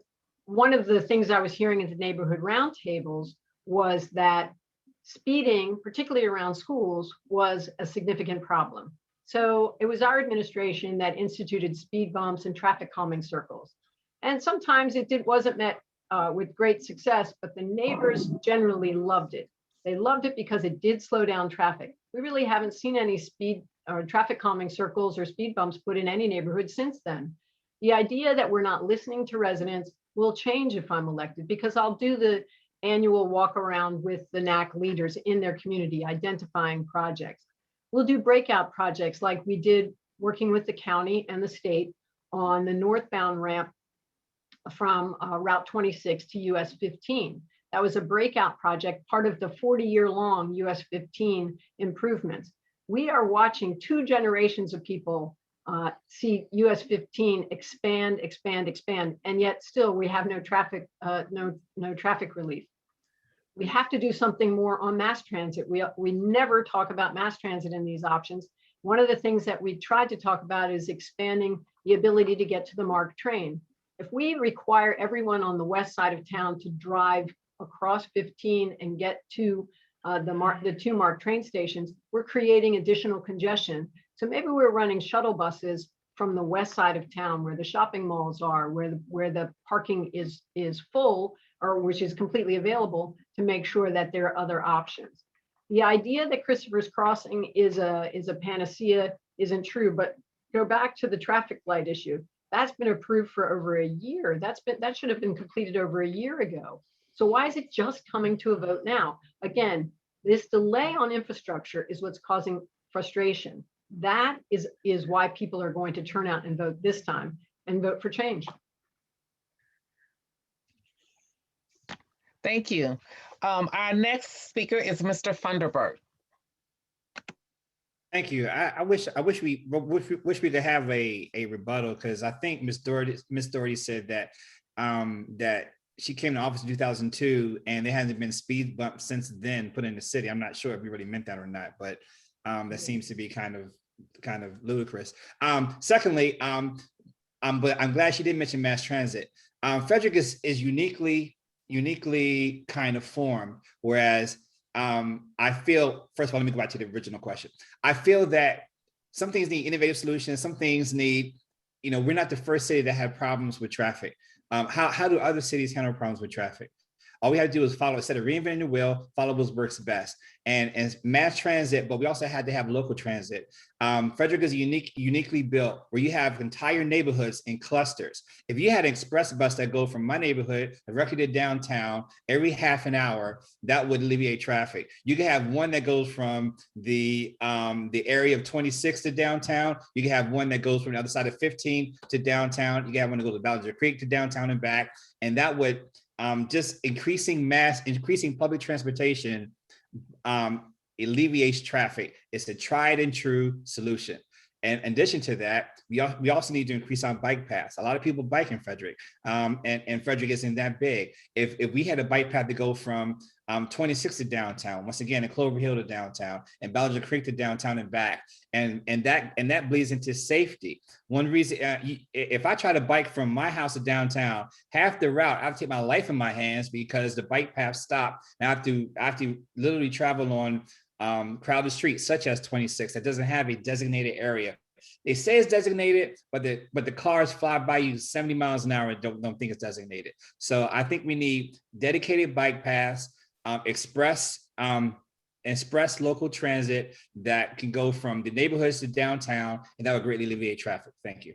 one of the things I was hearing at the neighborhood roundtables was that speeding, particularly around schools, was a significant problem. So it was our administration that instituted speed bumps and traffic calming circles. And sometimes it wasn't met with great success, but the neighbors generally loved it. They loved it because it did slow down traffic. We really haven't seen any speed or traffic calming circles or speed bumps put in any neighborhood since then. The idea that we're not listening to residents will change if I'm elected, because I'll do the annual walk around with the NAC leaders in their community, identifying projects. We'll do breakout projects like we did working with the county and the state on the northbound ramp from Route 26 to US 15. That was a breakout project, part of the 40-year-long US 15 improvements. We are watching 2 generations of people see US 15 expand, and yet still we have no traffic, no traffic relief. We have to do something more on mass transit. We never talk about mass transit in these options. One of the things that we tried to talk about is expanding the ability to get to the MARC train. If we require everyone on the west side of town to drive across 15 and get to the 2 MARC train stations, we're creating additional congestion. So maybe we're running shuttle buses from the west side of town where the shopping malls are, where the parking is full, or which is completely available, to make sure that there are other options. The idea that Christopher's Crossing is a panacea isn't true, but go back to the traffic light issue. That's been approved for over a year. That should have been completed over a year ago. So why is it just coming to a vote now? Again, this delay on infrastructure is what's causing frustration. That is why people are going to turn out and vote this time and vote for change. Thank you. Our next speaker is Mr. Funderburk. Thank you. I wish we could have a rebuttal, because I think Ms. Doherty said that that she came to office in 2002 and there hasn't been speed bumps since then put in the city. I'm not sure if we really meant that or not, but that seems to be kind of ludicrous. Secondly, but I'm glad she did mention mass transit. Frederick is uniquely kind of formed, whereas I feel, first of all, let me go back to the original question. I feel that some things need innovative solutions. Some things need, we're not the first city that had problems with traffic. How do other cities handle problems with traffic? All we have to do is follow, instead of reinventing the wheel, follow what works best. And mass transit, but we also had to have local transit. Frederick is uniquely built where you have entire neighborhoods in clusters. If you had an express bus that go from my neighborhood directly to downtown every half an hour, that would alleviate traffic. You can have one that goes from the area of 26 to downtown. You can have one that goes from the other side of 15 to downtown. You can have one that goes to Ballinger Creek to downtown and back. And that would just increasing public transportation alleviates traffic. It's a tried and true solution. And in addition to that, we also need to increase our bike paths. A lot of people bike in Frederick, and Frederick isn't that big. If we had a bike path to go from 26 to downtown, once again, in Clover Hill to downtown, and Ballinger Creek to downtown and back, and that bleeds into safety. One reason, if I try to bike from my house to downtown, half the route I have to take my life in my hands because the bike path stopped. And I have to literally travel on crowded streets such as 26 that doesn't have a designated area. They say it's designated, but the cars fly by you 70 miles an hour and don't think it's designated. So I think we need dedicated bike paths, express local transit that can go from the neighborhoods to downtown, and that would greatly alleviate traffic. Thank you.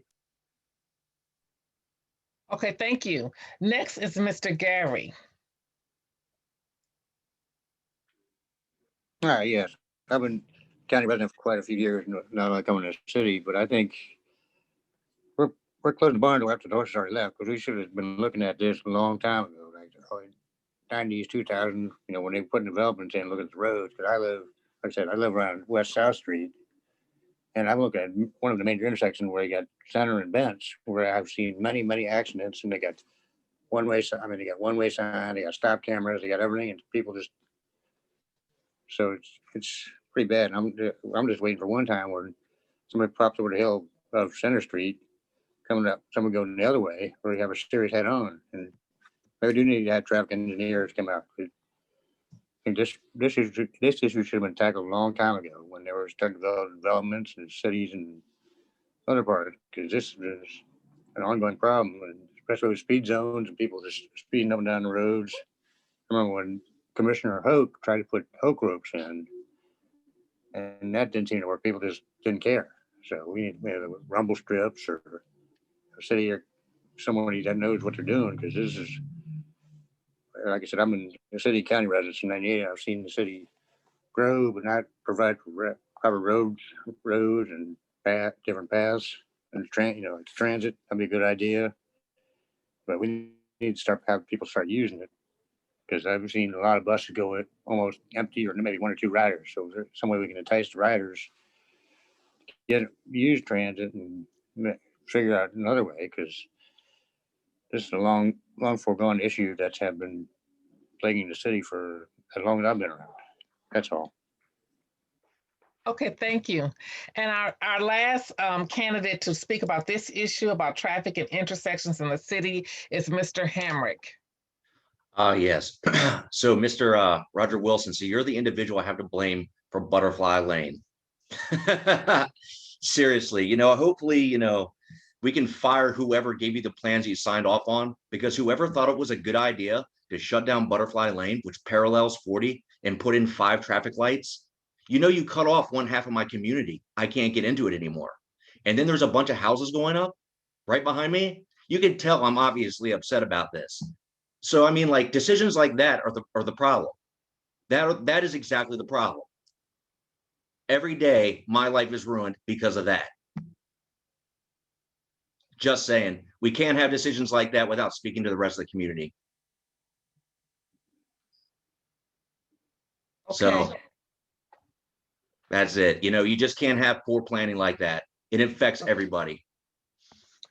Okay, thank you. Next is Mr. Gary. Yes, I've been county resident for quite a few years, not like I'm in the city, but I think we're we're closing the barn door after the horses already left, because we should have been looking at this a long time ago, like the 90s, 2000, when they were putting developments in, look at the roads. Because like I said, I live around West South Street, and I look at one of the major intersections where you got Center and Bench, where I've seen many, many accidents, and they got one-way, they got one-way sign, they got stop cameras, they got everything, and people just, so it's pretty bad. And I'm just waiting for one time where somebody pops over the hill of Center Street, coming up, someone going the other way, or you have a serious head-on. And we do need to have traffic engineers come out. And this issue should have been tackled a long time ago when they were starting developments in cities and other parts, because this is an ongoing problem, and especially with speed zones and people just speeding up and down the roads. I remember when Commissioner Hoke tried to put Hoke ropes in, and that didn't seem to work. People just didn't care. So we need rumble strips or a city or somebody that knows what they're doing, because this is, like I said, I'm in the city county residence in '98. I've seen the city grow, but not provide for proper roads and different paths and transit. That'd be a good idea, but we need to start having people start using it, because I've seen a lot of buses go almost empty, or maybe one or two riders. So there's some way we can entice the riders, use transit, and figure out another way, because this is a long foregone issue that's have been plaguing the city for as long as I've been around. That's all. Okay, thank you. And our last candidate to speak about this issue about traffic and intersections in the city is Mr. Hamrick. Yes. So Mr. Roger Wilson, so you're the individual I have to blame for Butterfly Lane. Seriously, hopefully, we can fire whoever gave you the plans you signed off on, because whoever thought it was a good idea to shut down Butterfly Lane, which parallels 40, and put in 5 traffic lights, you cut off one half of my community. I can't get into it anymore. And then there's a bunch of houses going up right behind me. You can tell I'm obviously upset about this. So, decisions like that are the problem. That is exactly the problem. Every day, my life is ruined because of that. Just saying, we can't have decisions like that without speaking to the rest of the community. Okay. So that's it. You just can't have poor planning like that. It affects everybody.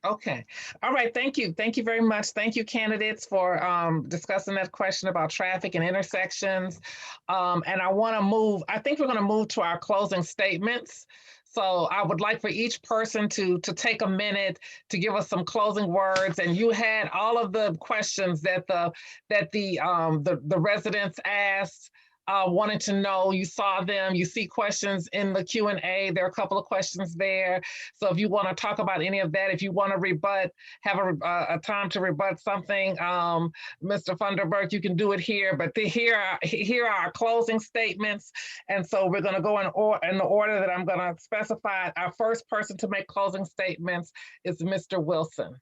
Okay. All right. Thank you. Thank you very much. Thank you, candidates, for discussing that question about traffic and intersections. And I think we're going to move to our closing statements. So I would like for each person to take a minute to give us some closing words. And you had all of the questions that the residents asked. Wanted to know, you saw them, you see questions in the Q&A. There are a couple of questions there. So if you want to talk about any of that, if you want to rebut, have a time to rebut something, Mr. Funderburk, you can do it here. But here are our closing statements. And so we're going to go in the order that I'm going to specify. Our first person to make closing statements is Mr. Wilson.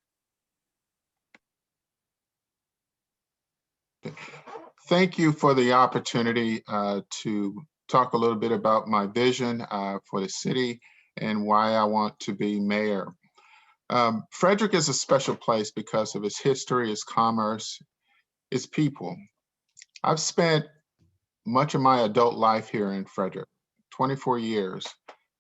Thank you for the opportunity to talk a little bit about my vision for the city and why I want to be mayor. Frederick is a special place because of its history, its commerce, its people. I've spent much of my adult life here in Frederick, 24 years.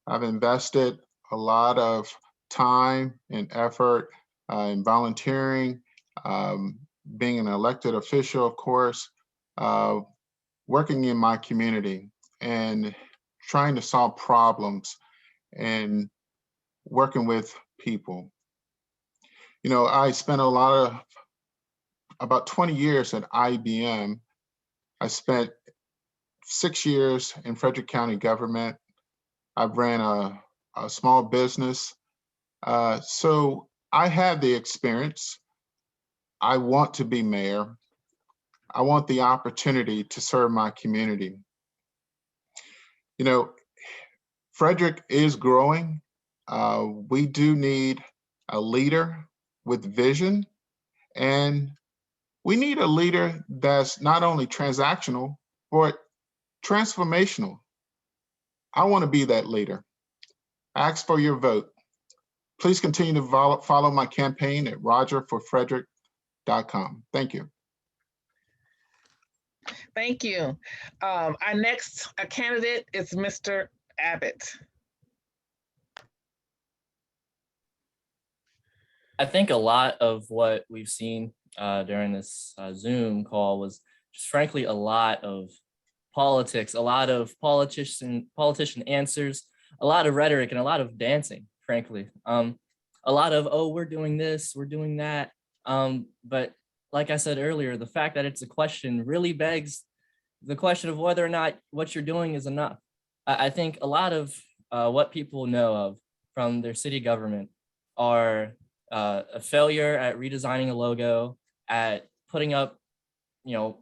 I've invested a lot of time and effort in volunteering, being an elected official, of course, working in my community and trying to solve problems and working with people. I spent about 20 years at IBM. I spent 6 years in Frederick County government. I ran a small business. So I have the experience. I want to be mayor. I want the opportunity to serve my community. Frederick is growing. We do need a leader with vision, and we need a leader that's not only transactional, but transformational. I want to be that leader. Ask for your vote. Please continue to follow my campaign at rogerforfrederick.com. Thank you. Thank you. Our next candidate is Mr. Abbott. I think a lot of what we've seen during this Zoom call was just frankly a lot of politics, a lot of politician answers, a lot of rhetoric, and a lot of dancing, frankly. A lot of, oh, we're doing this, we're doing that. But like I said earlier, the fact that it's a question really begs the question of whether or not what you're doing is enough. I think a lot of what people know of from their city government are a failure at redesigning a logo, at putting up,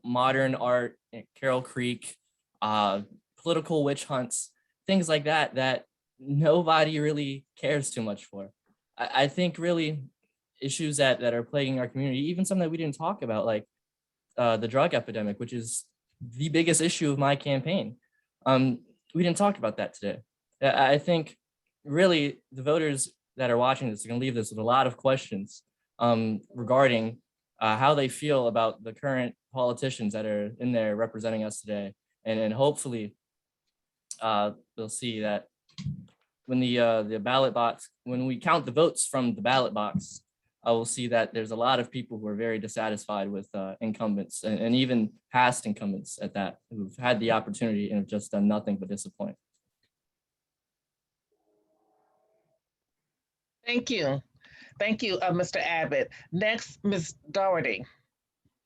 modern art, Carroll Creek, political witch hunts, things like that, that nobody really cares too much for. I think really issues that are plaguing our community, even some that we didn't talk about, like the drug epidemic, which is the biggest issue of my campaign. We didn't talk about that today. I think really the voters that are watching this are going to leave this with a lot of questions regarding how they feel about the current politicians that are in there representing us today. And hopefully they'll see that when the ballot box, when we count the votes from the ballot box, I will see that there's a lot of people who are very dissatisfied with incumbents and even past incumbents at that, who've had the opportunity and have just done nothing but disappoint. Thank you. Thank you, Mr. Abbott. Next, Ms. Doherty.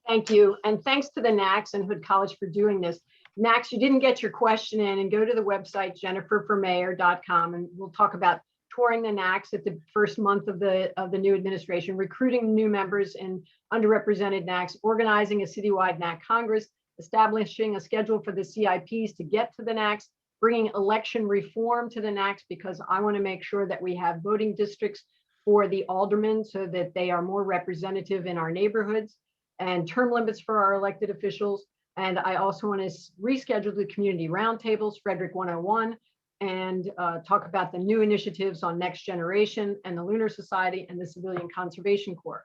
Thank you. And thanks to the NACS and Hood College for doing this. NACS, you didn't get your question in, and go to the website, jenniferformayor.com, and we'll talk about touring the NACS at the first month of the new administration, recruiting new members in underrepresented NACS, organizing a citywide NAC Congress, establishing a schedule for the CIPs to get to the NACS, bringing election reform to the NACS, because I want to make sure that we have voting districts for the aldermen so that they are more representative in our neighborhoods, and term limits for our elected officials. And I also want to reschedule the community roundtables, Frederick 101, and talk about the new initiatives on Next Generation and the Lunar Society and the Civilian Conservation Corps.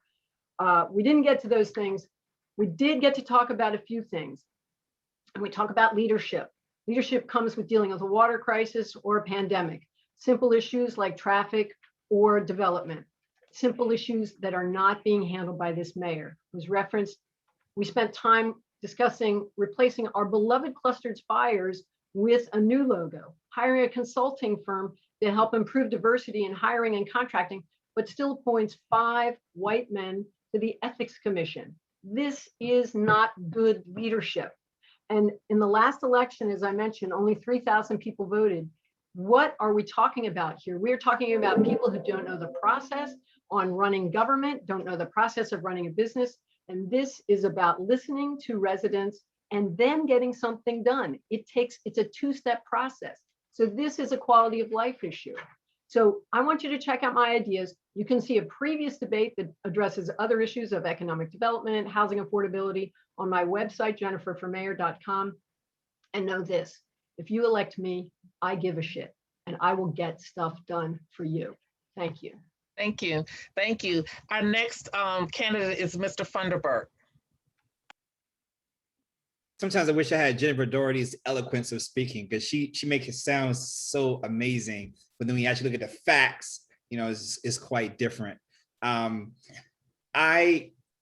We didn't get to those things. We did get to talk about a few things. And we talk about leadership. Leadership comes with dealing with a water crisis or a pandemic. Simple issues like traffic or development. Simple issues that are not being handled by this mayor. It was referenced. We spent time discussing replacing our beloved clustered spires with a new logo, hiring a consulting firm to help improve diversity in hiring and contracting, but still appoints 5 white men to the Ethics Commission. This is not good leadership. And in the last election, as I mentioned, only 3,000 people voted. What are we talking about here? We're talking about people who don't know the process on running government, don't know the process of running a business. And this is about listening to residents and then getting something done. It's a 2-step process. So this is a quality of life issue. So I want you to check out my ideas. You can see a previous debate that addresses other issues of economic development, housing affordability on my website, jenniferformayor.com. And know this, if you elect me, I give a shit and I will get stuff done for you. Thank you. Thank you. Thank you. Our next candidate is Mr. Funderburk. Sometimes I wish I had Jennifer Doherty's eloquence of speaking, because she makes it sound so amazing. But then when you actually look at the facts, it's quite different. I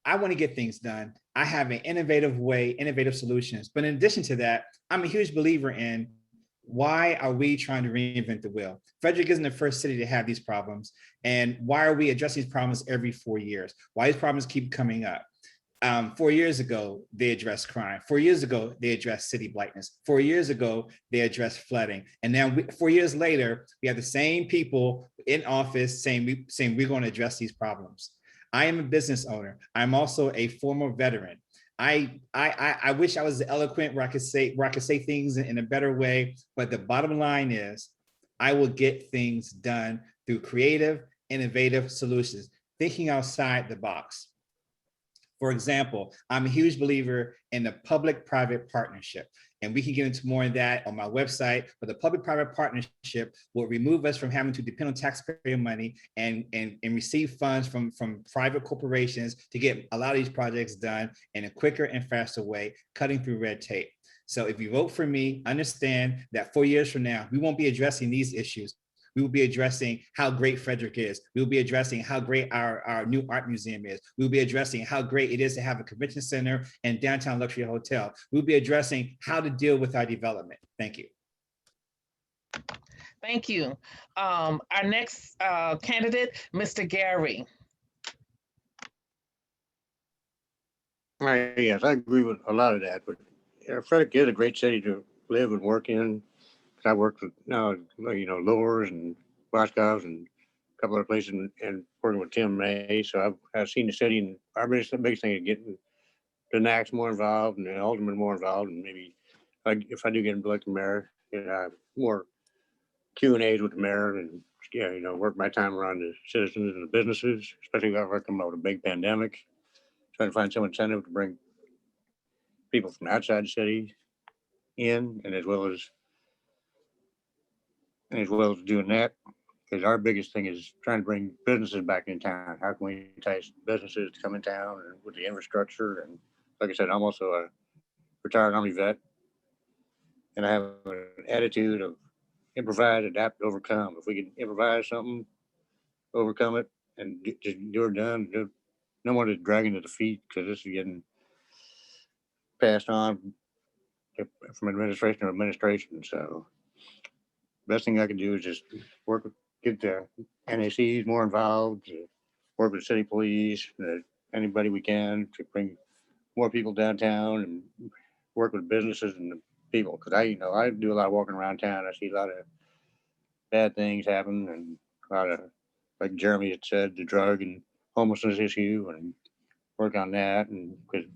want to get things done. I have an innovative way, innovative solutions. But in addition to that, I'm a huge believer in, why are we trying to reinvent the wheel? Frederick isn't the first city to have these problems. And why are we addressing these problems every 4 years? Why these problems keep coming up? 4 years ago, they addressed crime. 4 years ago, they addressed city blackness. 4 years ago, they addressed flooding. And now 4 years later, we have the same people in office saying we're going to address these problems. I am a business owner. I'm also a former veteran. I wish I was eloquent where I could say things in a better way, but the bottom line is, I will get things done through creative, innovative solutions, thinking outside the box. For example, I'm a huge believer in the public-private partnership, and we can get into more of that on my website, but the public-private partnership will remove us from having to depend on taxpayer money and receive funds from private corporations to get a lot of these projects done in a quicker and faster way, cutting through red tape. So if you vote for me, understand that 4 years from now, we won't be addressing these issues. We will be addressing how great Frederick is. We will be addressing how great our new art museum is. We will be addressing how great it is to have a convention center and downtown luxury hotel. We'll be addressing how to deal with our development. Thank you. Thank you. Our next candidate, Mr. Gary. Yes, I agree with a lot of that, but Frederick is a great city to live and work in. I worked with Lowers and Boscov's and a couple other places and working with Tim May. So I've seen the city, and our biggest thing is getting the NACs more involved and the aldermen more involved, and maybe if I do get elected mayor, more Q&As with the mayor, and work my time around the citizens and the businesses, especially if I come out with a big pandemic, trying to find some incentive to bring people from outside the city in, and as well as doing that, because our biggest thing is trying to bring businesses back in town. How can we entice businesses to come in town and with the infrastructure? And like I said, I'm also a retired Army vet, and I have an attitude of improvise, adapt, overcome. If we can improvise something, overcome it, and just do it done, no one is dragging to defeat, because this is getting passed on from administration to administration. So best thing I can do is just get the NACs more involved, work with city police, anybody we can to bring more people downtown, and work with businesses and the people. Because I do a lot of walking around town. I see a lot of bad things happen, and a lot of, like Jeremy had said, the drug and homelessness issue, and work on that. And because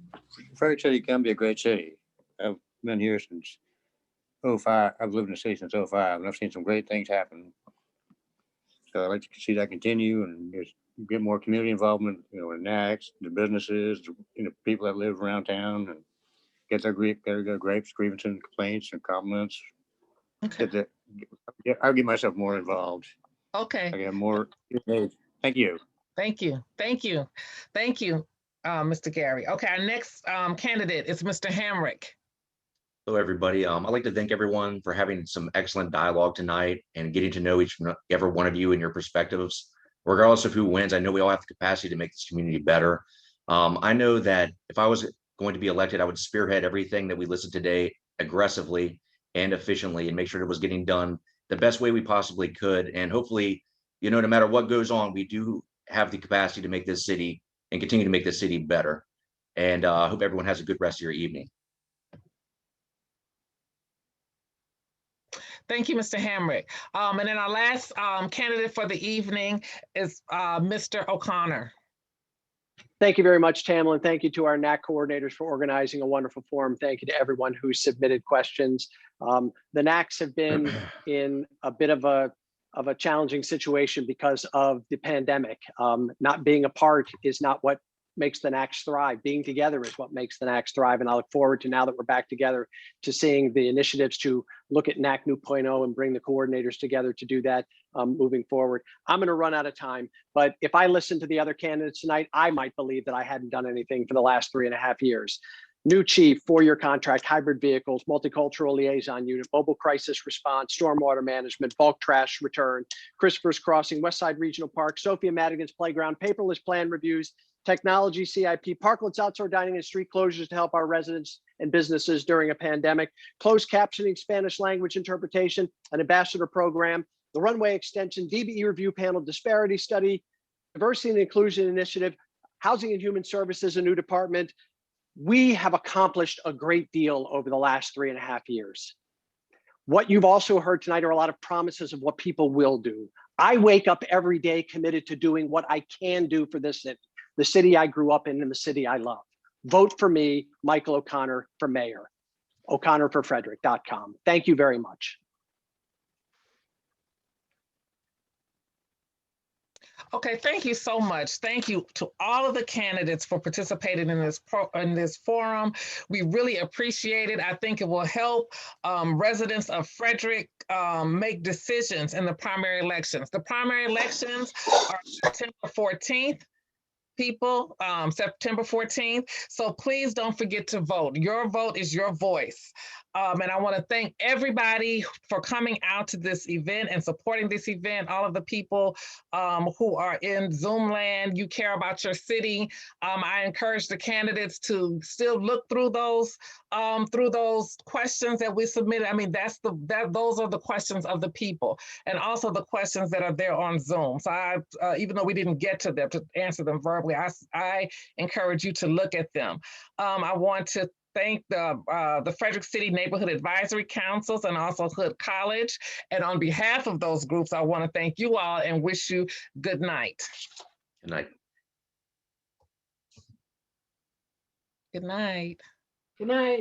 Frederick City can be a great city. I've been here since 05. I've lived in the city since 05, and I've seen some great things happen. So I'd like to see that continue, and just get more community involvement, in NACs, the businesses, people that live around town, and get their gripes, grievances, and complaints and compliments. Okay. I'll get myself more involved. Okay. I get more. Thank you. Thank you. Thank you. Thank you, Mr. Gary. Okay, our next candidate is Mr. Hamrick. Hello, everybody. I'd like to thank everyone for having some excellent dialogue tonight and getting to know each and every one of you and your perspectives. Regardless of who wins, I know we all have the capacity to make this community better. I know that if I was going to be elected, I would spearhead everything that we listened today aggressively and efficiently, and make sure it was getting done the best way we possibly could. And hopefully, no matter what goes on, we do have the capacity to make this city and continue to make this city better. And I hope everyone has a good rest of your evening. Thank you, Mr. Hamrick. And then our last candidate for the evening is Mr. O'Connor. Thank you very much, Tamlin. And thank you to our NAC coordinators for organizing a wonderful forum. Thank you to everyone who submitted questions. The NACs have been in a bit of a challenging situation because of the pandemic. Not being apart is not what makes the NACs thrive. Being together is what makes the NACs thrive. And I look forward to, now that we're back together, to seeing the initiatives to look at NAC 2.0 and bring the coordinators together to do that moving forward. I'm gonna run out of time, but if I listen to the other candidates tonight, I might believe that I hadn't done anything for the last 3.5 years. New chief, 4-year contract, hybrid vehicles, multicultural liaison unit, mobile crisis response, stormwater management, bulk trash return, Christopher's Crossing, Westside Regional Park, Sophia Madigan's Playground, paperless plan reviews, technology, CIP, parklets, outdoor dining, and street closures to help our residents and businesses during a pandemic, closed captioning, Spanish language interpretation, an ambassador program, the runway extension, DBE review panel, disparity study, diversity and inclusion initiative, housing and human services, a new department. We have accomplished a great deal over the last 3.5 years. What you've also heard tonight are a lot of promises of what people will do. I wake up every day committed to doing what I can do for this city, the city I grew up in and the city I love. Vote for me, Michael O'Connor, for mayor. O'ConnorforFrederick.com. Thank you very much. Okay, thank you so much. Thank you to all of the candidates for participating in this forum. We really appreciate it. I think it will help residents of Frederick make decisions in the primary elections. The primary elections are September 14th. People, September 14th. So please don't forget to vote. Your vote is your voice. And I want to thank everybody for coming out to this event and supporting this event. All of the people who are in Zoom land, you care about your city. I encourage the candidates to still look through those questions that we submitted. I mean, those are the questions of the people, and also the questions that are there on Zoom. So even though we didn't get to them to answer them verbally, I encourage you to look at them. I want to thank the Frederick City Neighborhood Advisory Councils and also Hood College. And on behalf of those groups, I want to thank you all and wish you good night. Good night. Good night. Good night.